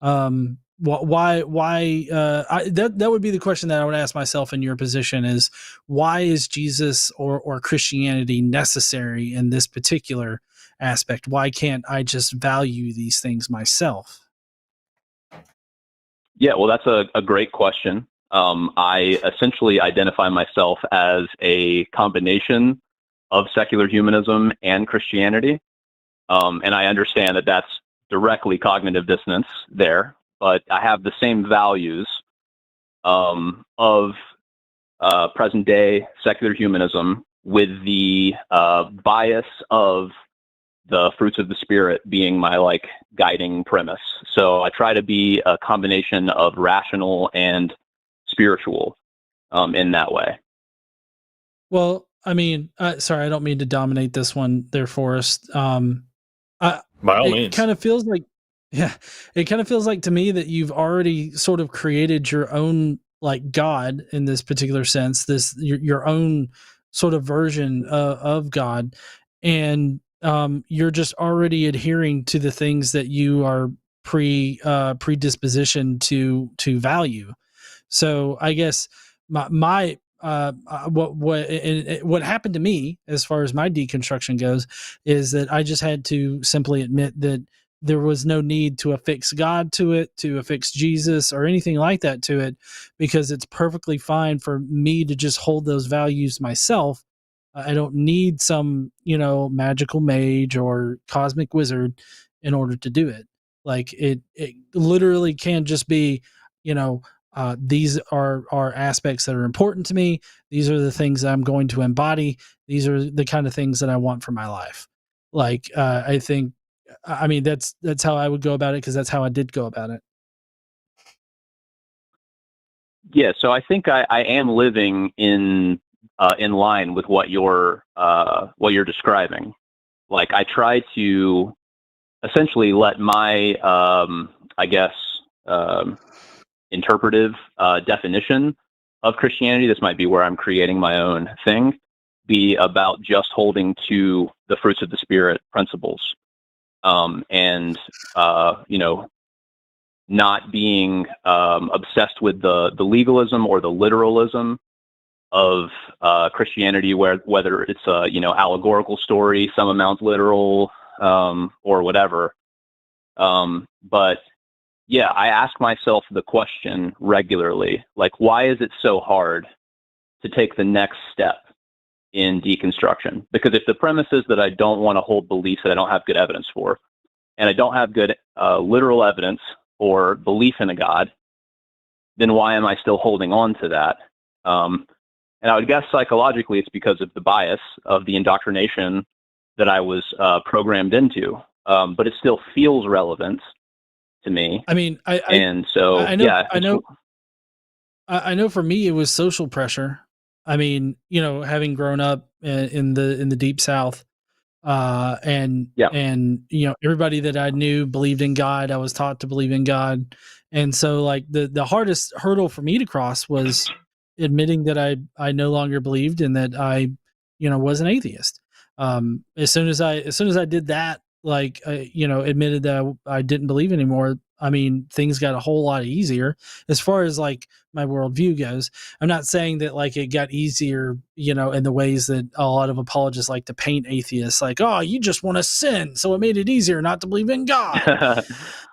Why that would be the question that I would ask myself in your position is, why is Jesus or Christianity necessary in this particular aspect? Why can't I just value these things myself? Yeah, well, that's a great question. I essentially identify myself as a combination of secular humanism and Christianity. And I understand that that's directly cognitive dissonance there, but I have the same values of present day secular humanism with the bias of the fruits of the spirit being my like guiding premise. So I try to be a combination of rational and spiritual in that way. Well, I mean, sorry, I don't mean to dominate this one there, Forrest. By all means. It kind of feels like to me that you've already sort of created your own like God in this particular sense, this your own sort of version of God, and you're just already adhering to the things that you are predisposition to value. So I guess my what happened to me as far as my deconstruction goes is that I just had to simply admit that there was no need to affix God to it, to affix Jesus or anything like that to it, because it's perfectly fine for me to just hold those values myself. I don't need some, magical mage or cosmic wizard in order to do it. Like it literally can just be, these are aspects that are important to me. These are the things that I'm going to embody. These are the kind of things that I want for my life. Like, I think, I mean, that's how I would go about it, because that's how I did go about it. Yeah, so I think I am living in line with what you're describing. Like, I try to essentially let my interpretive definition of Christianity, this might be where I'm creating my own thing, be about just holding to the fruits of the Spirit principles, and not being obsessed with the legalism or the literalism of Christianity, whether it's a allegorical story, some amount literal, or whatever. But yeah, I ask myself the question regularly, like, why is it so hard to take the next step in deconstruction? Because if the premise is that I don't want to hold beliefs that I don't have good evidence for, and I don't have good literal evidence or belief in a God, then why am I still holding on to that? And I would guess psychologically it's because of the bias of the indoctrination that I was programmed into. But it still feels relevant to me. I mean, I know for me, it was social pressure. I mean, having grown up in the deep South, and everybody that I knew believed in God. I was taught to believe in God. And so like the hardest hurdle for me to cross was admitting that I no longer believed and that I, was an atheist. As soon as I did that, like, admitted that I didn't believe anymore, I mean, things got a whole lot easier as far as like my worldview goes. I'm not saying that like it got easier, in the ways that a lot of apologists like to paint atheists, like, oh, you just want to sin, so it made it easier not to believe in God.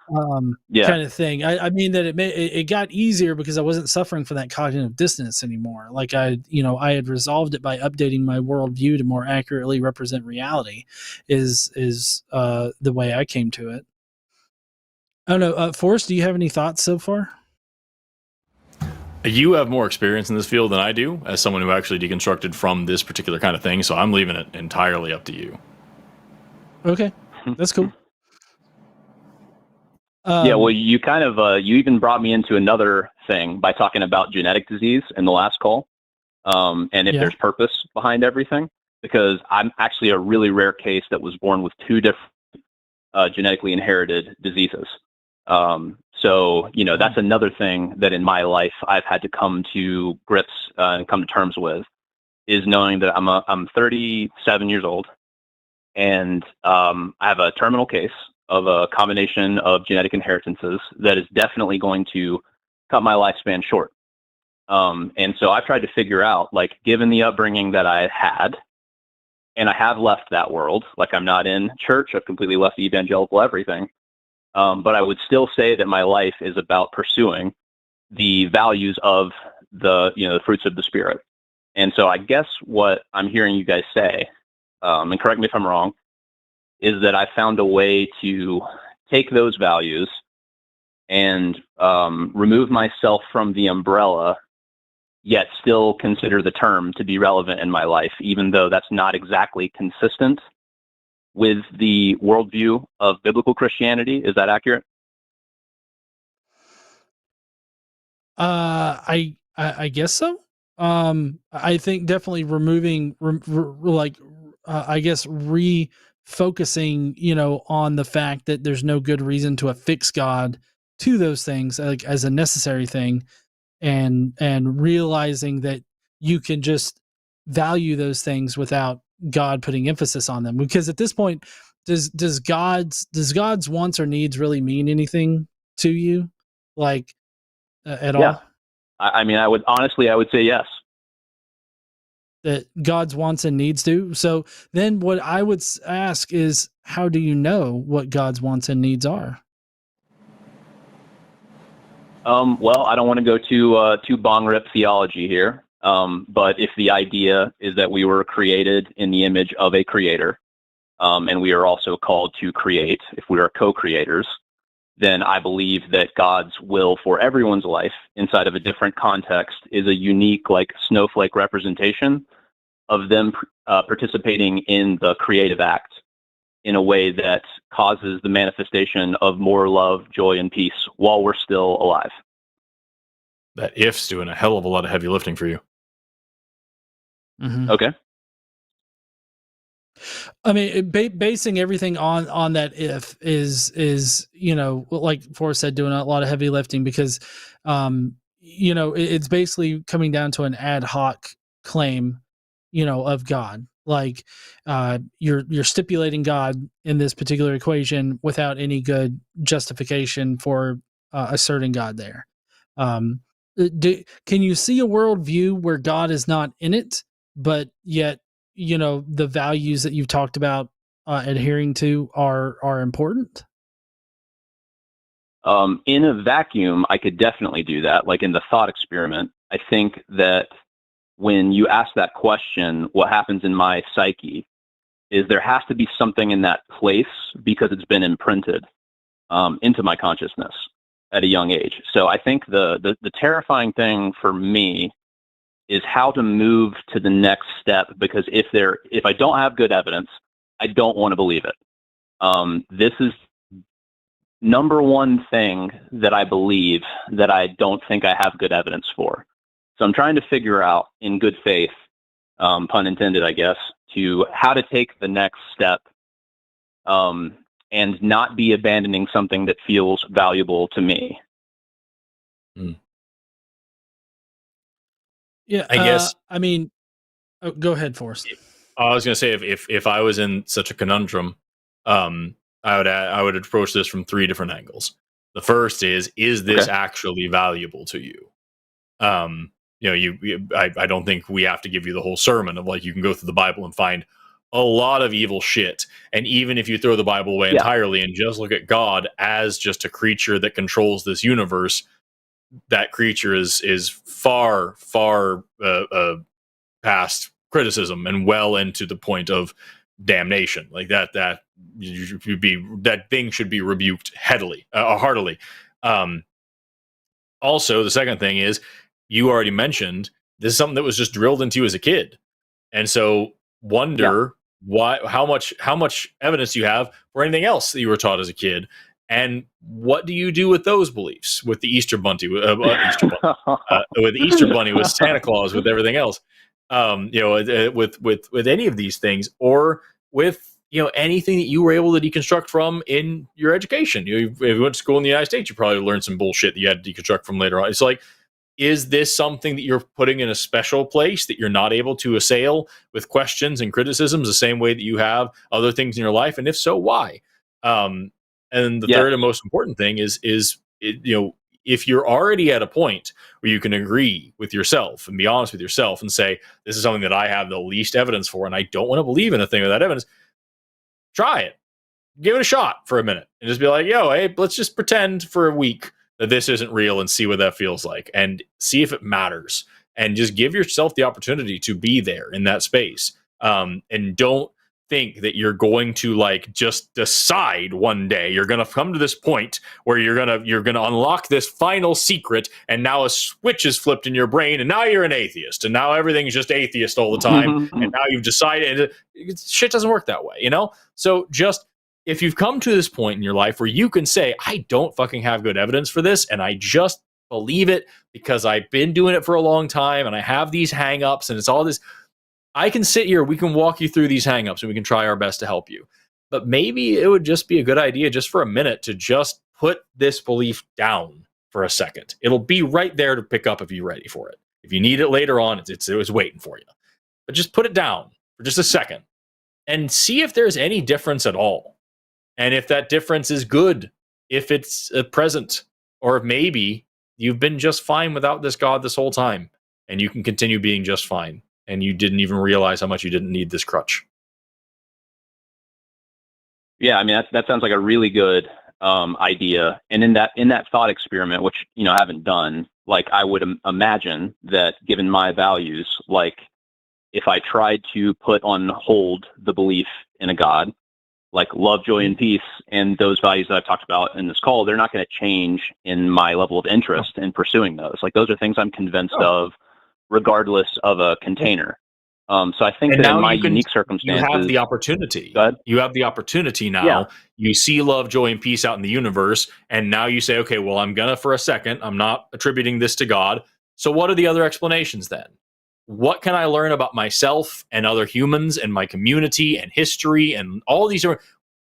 Kind of thing. I mean that it got easier because I wasn't suffering from that cognitive dissonance anymore. Like I had resolved it by updating my worldview to more accurately represent reality. Is the way I came to it. I don't know. Forrest, do you have any thoughts so far? You have more experience in this field than I do, as someone who actually deconstructed from this particular kind of thing. So I'm leaving it entirely up to you. Okay, that's cool. Well, you kind of you even brought me into another thing by talking about genetic disease in the last call, and if there's purpose behind everything. Because I'm actually a really rare case that was born with two different genetically inherited diseases. So that's another thing that in my life I've had to come to grips and come to terms with, is knowing that I'm 37 years old, and I have a terminal case of a combination of genetic inheritances that is definitely going to cut my lifespan short. And so I've tried to figure out, like, given the upbringing that I had, and I have left that world, like I'm not in church, I've completely left evangelical everything. But I would still say that my life is about pursuing the values of the fruits of the Spirit. And so I guess what I'm hearing you guys say, and correct me if I'm wrong, is that I found a way to take those values and remove myself from the umbrella, yet still consider the term to be relevant in my life, even though that's not exactly consistent with the worldview of biblical Christianity. Is that accurate? I guess so. I think definitely removing, I guess refocusing, on the fact that there's no good reason to affix God to those things, like as a necessary thing, and realizing that you can just value those things without God putting emphasis on them. Because at this point, does God's wants or needs really mean anything to you, like at Yeah. all? I mean, I would say yes. That God's wants and needs do. So then what I would ask is, how do you know what God's wants and needs are? Well, I don't want to go too bong rip theology here. But if the idea is that we were created in the image of a creator, and we are also called to create, if we are co-creators, then I believe that God's will for everyone's life inside of a different context is a unique, like, snowflake representation of them participating in the creative act in a way that causes the manifestation of more love, joy, and peace while we're still alive. That if's doing a hell of a lot of heavy lifting for you. Mm-hmm. Okay. I mean, basing everything on that if is, you know, like Forrest said, doing a lot of heavy lifting, because, you know, it's basically coming down to an ad hoc claim, you know, of God. Like, you're stipulating God in this particular equation without any good justification for asserting God there. Can you see a worldview where God is not in it, but yet, you know, the values that you've talked about adhering to are important? In a vacuum, I could definitely do that. Like in the thought experiment, I think that when you ask that question, what happens in my psyche is there has to be something in that place because it's been imprinted into my consciousness at a young age. So I think the terrifying thing for me is how to move to the next step, because if I don't have good evidence, I don't want to believe it. This is number one thing that I believe that I don't think I have good evidence for. So I'm trying to figure out, in good faith, pun intended, I guess, to how to take the next step, and not be abandoning something that feels valuable to me. Yeah, I guess. I mean, go ahead, Forrest. I was going to say, if I was in such a conundrum, I would approach this from three different angles. The first is this actually valuable to you? You know, I don't think we have to give you the whole sermon of, like, you can go through the Bible and find a lot of evil shit. And even if you throw the Bible away entirely and just look at God as just a creature that controls this universe, that creature is far past criticism and well into the point of damnation. Like that thing should be rebuked heartily. Also, the second thing is, you already mentioned this is something that was just drilled into you as a kid, and so wonder how much evidence you have for anything else that you were taught as a kid. And what do you do with those beliefs? With the Easter Bunny, with the Easter Bunny, with Santa Claus, with everything else, you know, with any of these things, or with, you know, anything that you were able to deconstruct from in your education. You know, if you went to school in the United States, you probably learned some bullshit that you had to deconstruct from later on. It's like, is this something that you're putting in a special place that you're not able to assail with questions and criticisms the same way that you have other things in your life? And if so, why? And the third and most important thing is you know, if you're already at a point where you can agree with yourself and be honest with yourself and say, this is something that I have the least evidence for, and I don't want to believe in a thing without evidence, try it. Give it a shot for a minute and just be like, yo, hey, let's just pretend for a week that this isn't real and see what that feels like and see if it matters. And just give yourself the opportunity to be there in that space. And don't think that you're going to, like, just decide one day you're going to come to this point where you're going to unlock this final secret, and now a switch is flipped in your brain, and now you're an atheist, and now everything's just atheist all the time. And now you've decided shit doesn't work that way, you know? So just, if you've come to this point in your life where you can say, I don't fucking have good evidence for this, and I just believe it because I've been doing it for a long time and I have these hang-ups and it's all this, I can sit here, we can walk you through these hang-ups and we can try our best to help you. But maybe it would just be a good idea, just for a minute, to just put this belief down for a second. It'll be right there to pick up if you're ready for it. If you need it later on, it was waiting for you. But just put it down for just a second and see if there's any difference at all. And if that difference is good, if it's present, or if maybe you've been just fine without this God this whole time and you can continue being just fine and you didn't even realize how much you didn't need this crutch. Yeah, I mean, that sounds like a really good idea. And in that thought experiment, which, I haven't done, like, I would imagine that given my values, like, if I tried to put on hold the belief in a God, like love, joy, and peace, and those values that I've talked about in this call, they're not going to change in my level of interest in pursuing those. Like, those are things I'm convinced of, regardless of a container. So I think that in my unique circumstances, you have the opportunity. You have the opportunity now. Yeah. You see love, joy, and peace out in the universe, and now you say, okay, well, I'm gonna for a second. I'm not attributing this to God. So what are the other explanations then? What can I learn about myself and other humans and my community and history and all these?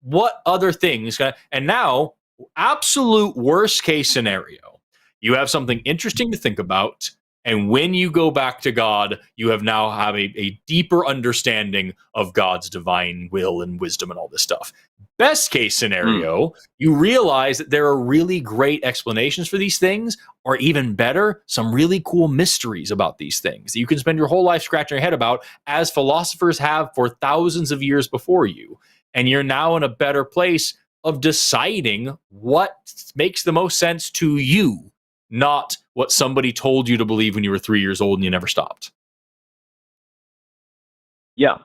What other things? And now, absolute worst case scenario, you have something interesting to think about. And when you go back to God, you have a deeper understanding of God's divine will and wisdom and all this stuff. Best case scenario, you realize that there are really great explanations for these things, or even better, some really cool mysteries about these things that you can spend your whole life scratching your head about, as philosophers have for thousands of years before you. And you're now in a better place of deciding what makes the most sense to you, not what somebody told you to believe when you were 3 years old and you never stopped. Yeah.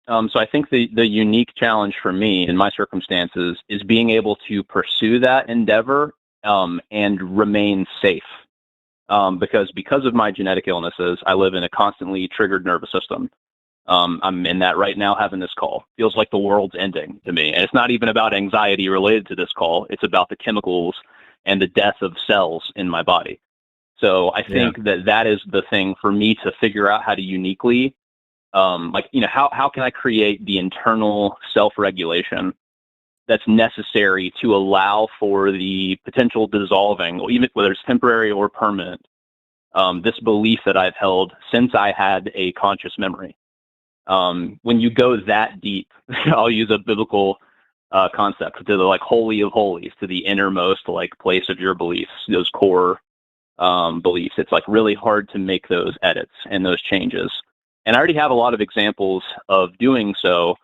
So I think the unique challenge for me in my circumstances is being able to pursue that endeavor and remain safe. Because of my genetic illnesses, I live in a constantly triggered nervous system. I'm in that right now having this call. Feels like the world's ending to me. And it's not even about anxiety related to this call. It's about the chemicals and the death of cells in my body. So I think that is the thing for me to figure out how to uniquely, how can I create the internal self-regulation that's necessary to allow for the potential dissolving, or even whether it's temporary or permanent, this belief that I've held since I had a conscious memory. When you go that deep, I'll use a biblical concept, to the holy of holies, to the innermost place of your beliefs, those core beliefs. It's really hard to make those edits and those changes. And I already have a lot of examples of doing so,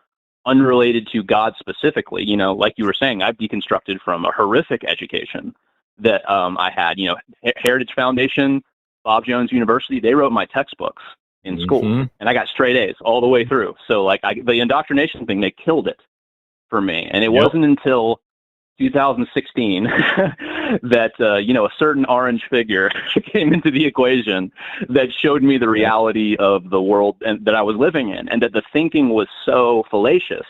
unrelated to God specifically. Like you were saying, I've deconstructed from a horrific education that I had. Heritage Foundation, Bob Jones University, they wrote my textbooks in school, and I got straight A's all the way through. So the indoctrination thing, they killed it for me. And it wasn't until 2016 that a certain orange figure came into the equation that showed me the reality of the world that I was living in, and that the thinking was so fallacious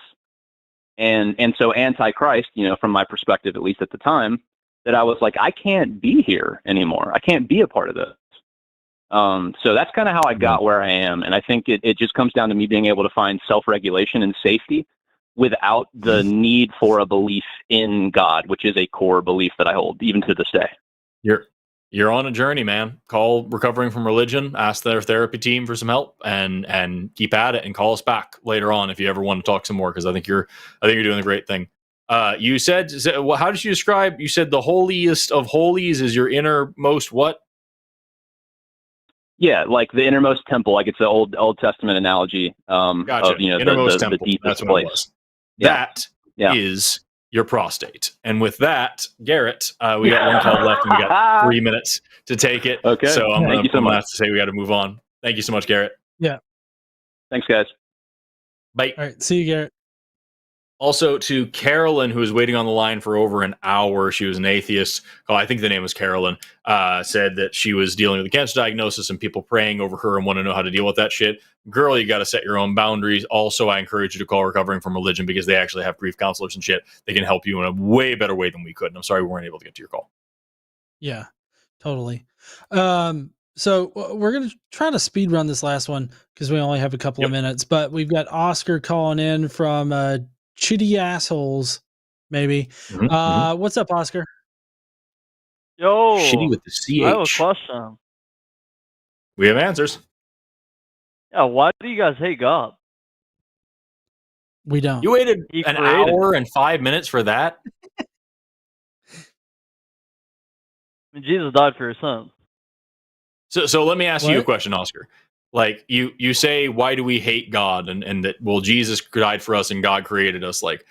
and so anti-Christ, from my perspective, at least at the time, that I was like, I can't be here anymore. I can't be a part of this. So that's kind of how I got where I am. And I think it just comes down to me being able to find self-regulation and safety without the need for a belief in God, which is a core belief that I hold even to this day. You're on a journey, man. Call Recovering from Religion, ask their therapy team for some help, and keep at it, and call us back later on if you ever want to talk some more, because I think you're doing a great thing. You said, well, how did you describe? You said the holiest of holies is your innermost what? Yeah, like the innermost temple, like it's the Old Testament analogy. Gotcha. Of, innermost the temple. deepest That's what place. it was. That is your prostate. And with that, Garrett, we got one call left, and we got 3 minutes to take it. Okay. So I'm going so to have to say we got to move on. Thank you so much, Garrett. Yeah. Thanks, guys. Bye. All right. See you, Garrett. Also to Carolyn, who was waiting on the line for over an hour. She was an atheist. Oh, I think the name was Carolyn. Said that she was dealing with a cancer diagnosis and people praying over her and want to know how to deal with that shit. Girl, you got to set your own boundaries. Also, I encourage you to call Recovering from Religion, because they actually have grief counselors and shit. They can help you in a way better way than we could. And I'm sorry we weren't able to get to your call. Yeah, totally. So we're going to try to speed run this last one because we only have a couple of minutes, but we've got Oscar calling in from Chitty Assholes, maybe. What's up, Oscar? Yo, Shitty with the I have a CH. question. We have answers. Yeah, why do you guys hate God? We don't. You waited He an created hour and 5 minutes for that? I mean, Jesus died for your sins. So let me ask you a What? question, Oscar. Like you say, why do we hate God? And that, well, Jesus died for us and God created us. Like,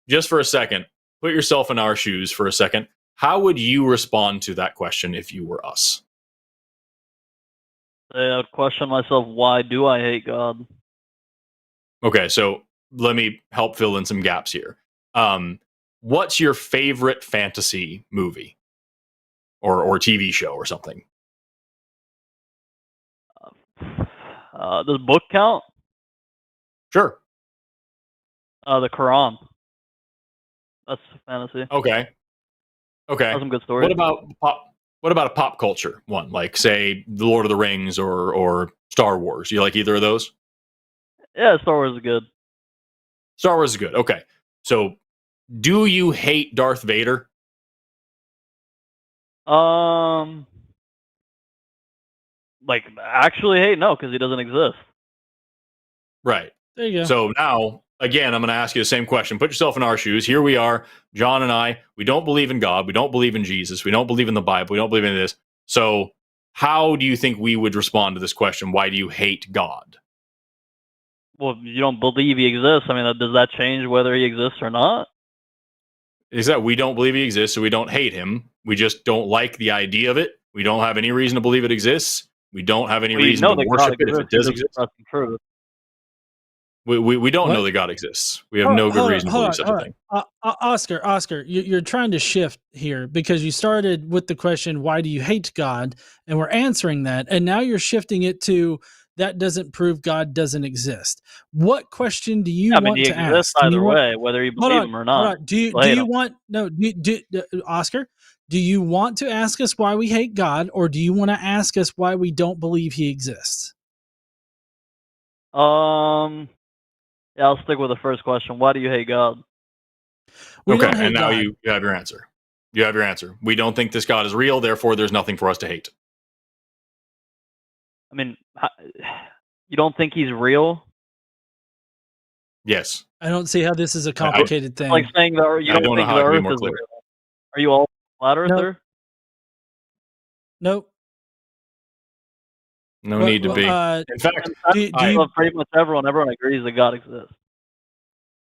just for a second, put yourself in our shoes for a second. How would you respond to that question if you were us? I would question myself, why do I hate God? Okay, so let me help fill in some gaps here. What's your favorite fantasy movie or TV show or something? Does book count? Sure. The Quran. That's fantasy. Okay. That's some good stories. What about a pop culture one, like say The Lord of the Rings or Star Wars? You like either of those? Yeah, Star Wars is good. Star Wars is good. Okay. So, do you hate Darth Vader? Like actually hate? No, because he doesn't exist. Right. There you go. So now, again, I'm going to ask you the same question. Put yourself in our shoes. Here we are, John and I. We don't believe in God. We don't believe in Jesus. We don't believe in the Bible. We don't believe in this. So, how do you think we would respond to this question? Why do you hate God? Well, you don't believe he exists. I mean, does that change whether he exists or not? Is that we don't believe he exists, so we don't hate him. We just don't like the idea of it. We don't have any reason to believe it exists. We don't have any Well, you reason know to that worship God it if it exists, you're does just exist. expressing truth. We don't What? know that God exists. We have no good reason to believe such a thing. Oscar, you're trying to shift here because you started with the question, why do you hate God? And we're answering that. And now you're shifting it to, that doesn't prove God doesn't exist. What question do you I mean, want he to exists ask? either way, whether you believe him or not. Do you want, no, Oscar, do you want to ask us why we hate God, or do you want to ask us why we don't believe he exists? Yeah, I'll stick with the first question. Why do you hate God? We don't Okay, hate and now God. you have your answer. You have your answer. We don't think this God is real, therefore there's nothing for us to hate. I mean, you don't think he's real? Yes. I don't see how this is a complicated thing. It's like saying that you I don't don't know think how the I can be Earth more is clear. real. Are you all flat earther? Nope. No need to be. In fact, pretty much everyone agrees that God exists.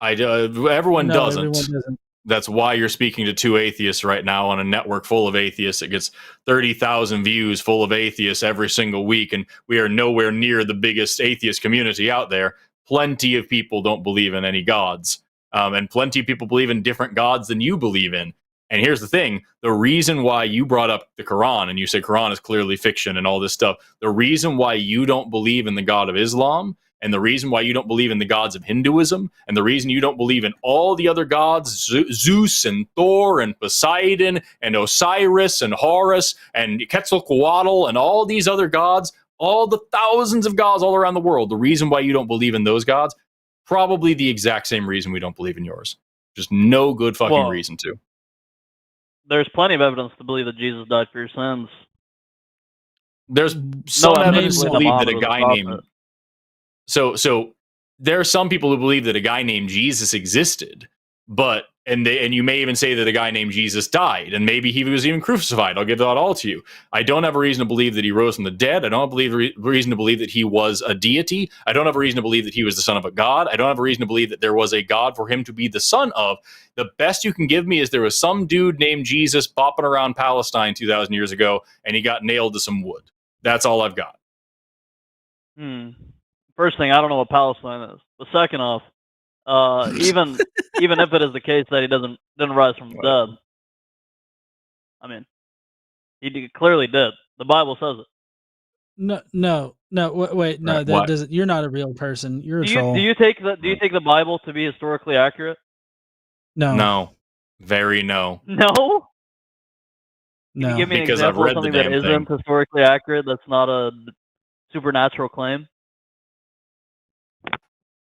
Everyone No, doesn't. everyone doesn't. That's why you're speaking to two atheists right now on a network full of atheists. It gets 30,000 views full of atheists every single week, and we are nowhere near the biggest atheist community out there. Plenty of people don't believe in any gods, and plenty of people believe in different gods than you believe in. And here's the thing, the reason why you brought up the Quran, and you say Quran is clearly fiction and all this stuff, the reason why you don't believe in the God of Islam, and the reason why you don't believe in the gods of Hinduism, and the reason you don't believe in all the other gods, Zeus and Thor and Poseidon and Osiris and Horus and Quetzalcoatl and all these other gods, all the thousands of gods all around the world, the reason why you don't believe in those gods, probably the exact same reason we don't believe in yours. Just no good fucking reason to. There's plenty of evidence to believe that Jesus died for your sins. There's some evidence to believe that a guy named... So there are some people who believe that a guy named Jesus existed, but and you may even say that a guy named Jesus died, and maybe he was even crucified. I'll give that all to you. I don't have a reason to believe that he rose from the dead. I don't have a reason to believe that he was a deity. I don't have a reason to believe that he was the son of a god. I don't have a reason to believe that there was a god for him to be the son of. The best you can give me is there was some dude named Jesus bopping around Palestine 2,000 years ago, and he got nailed to some wood. That's all I've got. First thing, I don't know what Palestine is. But second off, even if it is the case that he didn't rise from the dead, I mean, he clearly did. The Bible says it. No. Wait, no, that doesn't. You're not a real person. You're a troll. Do you take the Bible to be historically accurate? No. Very no. No. No. Can you give me an Because example I've of read the something that damn isn't historically accurate? That's not a supernatural claim.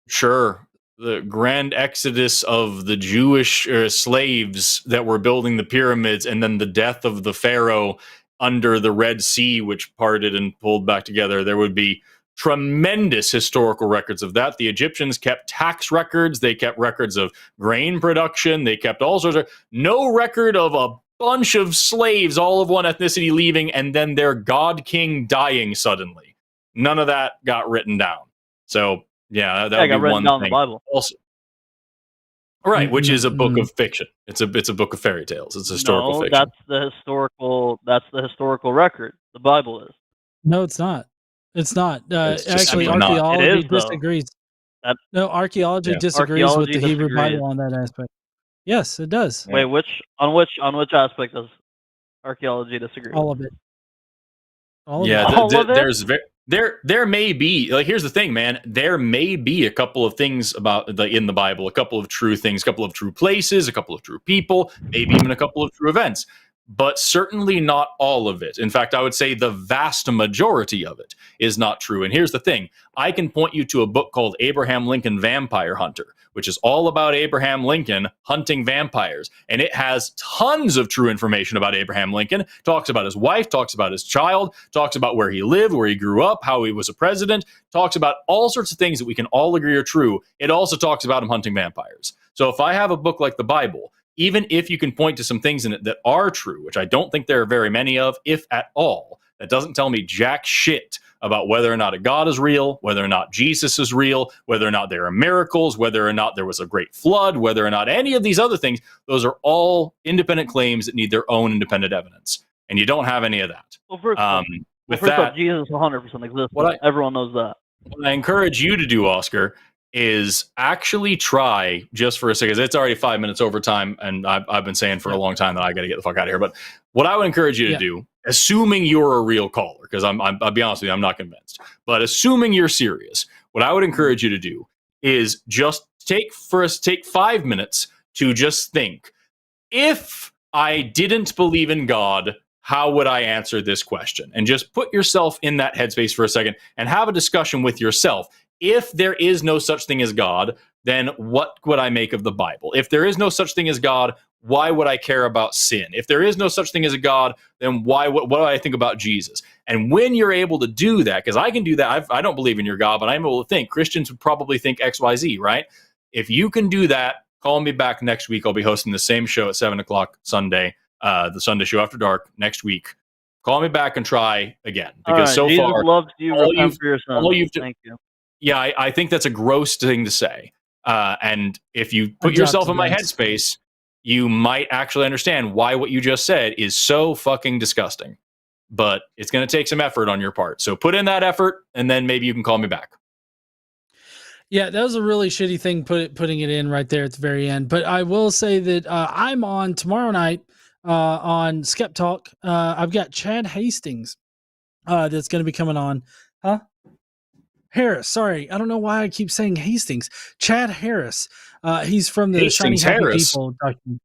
Sure. the grand exodus of the Jewish slaves that were building the pyramids, and then the death of the pharaoh under the Red Sea, which parted and pulled back together, there would be tremendous historical records of that. The Egyptians kept tax records. They kept records of grain production. They kept all sorts of, no record of a bunch of slaves, all of one ethnicity leaving, and then their god king dying suddenly. None of that got written down. So yeah, that would got be written one down in thing. the Bible. Also, right, which is a book of fiction. It's a book of fairy tales. It's historical fiction. That's the historical record. The Bible is. No, it's not. It's not. It's just Actually, simply not. archaeology It is, though. disagrees. That- No, archaeology Yeah. disagrees with Archaeology the Hebrew disagrees. Bible on that aspect. Yes, it does. Wait, on which aspect does archaeology disagree? All of it. All of Yeah, it. All of it? there may be, like, here's the thing, man. There may be a couple of things about in the Bible, a couple of true things, a couple of true places, a couple of true people, maybe even a couple of true events, but certainly not all of it. In fact, I would say the vast majority of it is not true. And here's the thing. I can point you to a book called Abraham Lincoln Vampire Hunter, which is all about Abraham Lincoln hunting vampires. And it has tons of true information about Abraham Lincoln, talks about his wife, talks about his child, talks about where he lived, where he grew up, how he was a president, talks about all sorts of things that we can all agree are true. It also talks about him hunting vampires. So if I have a book like the Bible, even if you can point to some things in it that are true, which I don't think there are very many of, if at all, that doesn't tell me jack shit about whether or not a God is real, whether or not Jesus is real, whether or not there are miracles, whether or not there was a great flood, whether or not any of these other things. Those are all independent claims that need their own independent evidence. And you don't have any of that. Well, first off, Jesus 100% exists. Everyone knows that. What I encourage you to do, Oscar, is actually try, just for a second, it's already 5 minutes over time, and I've been saying for a long time that I got to get the fuck out of here. But what I would encourage you to do, assuming you're a real caller, because I'll be honest with you, I'm not convinced, but assuming you're serious, what I would encourage you to do is just take 5 minutes to just think, if I didn't believe in God, how would I answer this question? And just put yourself in that headspace for a second and have a discussion with yourself. If there is no such thing as God, then what would I make of the Bible? If there is no such thing as God, why would I care about sin? If there is no such thing as a God, then what do I think about Jesus? And when you're able to do that, because I can do that, I don't believe in your God, but I'm able to think. Christians would probably think X, Y, Z, right? If you can do that, call me back next week. I'll be hosting the same show at 7 o'clock Sunday, the Sunday show after dark next week. Call me back and try again. Because so Jesus far, loves you. Repent for your sins. Thank you. Yeah, I think that's a gross thing to say. And if you put yourself in my headspace, you might actually understand why what you just said is so fucking disgusting. But it's going to take some effort on your part. So put in that effort, and then maybe you can call me back. Yeah, that was a really shitty thing putting it in right there at the very end. But I will say that I'm on tomorrow night on Skeptalk. I've got Chad Hastings that's going to be coming on. Harris, sorry. I don't know why I keep saying Hastings. Chad Harris. He's from the Hastings Shiny Happy Harris. People document.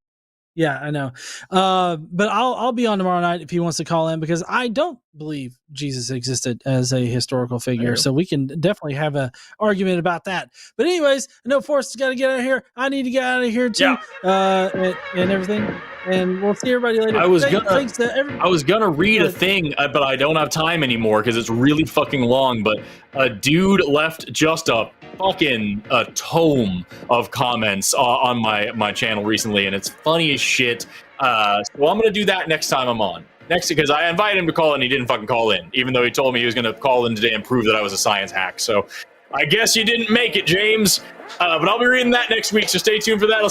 Yeah, I know. But I'll be on tomorrow night if he wants to call in, because I don't believe Jesus existed as a historical figure. So we can definitely have an argument about that. But anyways, I know Forrest has got to get out of here. I need to get out of here too. And everything. And we'll see everybody later. I was gonna read a thing, but I don't have time anymore because it's really fucking long. But a dude left just a fucking tome of comments on my channel recently, and it's funny as shit. So I'm gonna do that next time I'm on. Because I invited him to call in, he didn't fucking call in, even though he told me he was gonna call in today and prove that I was a science hack. So I guess you didn't make it, James. But I'll be reading that next week, so stay tuned for that.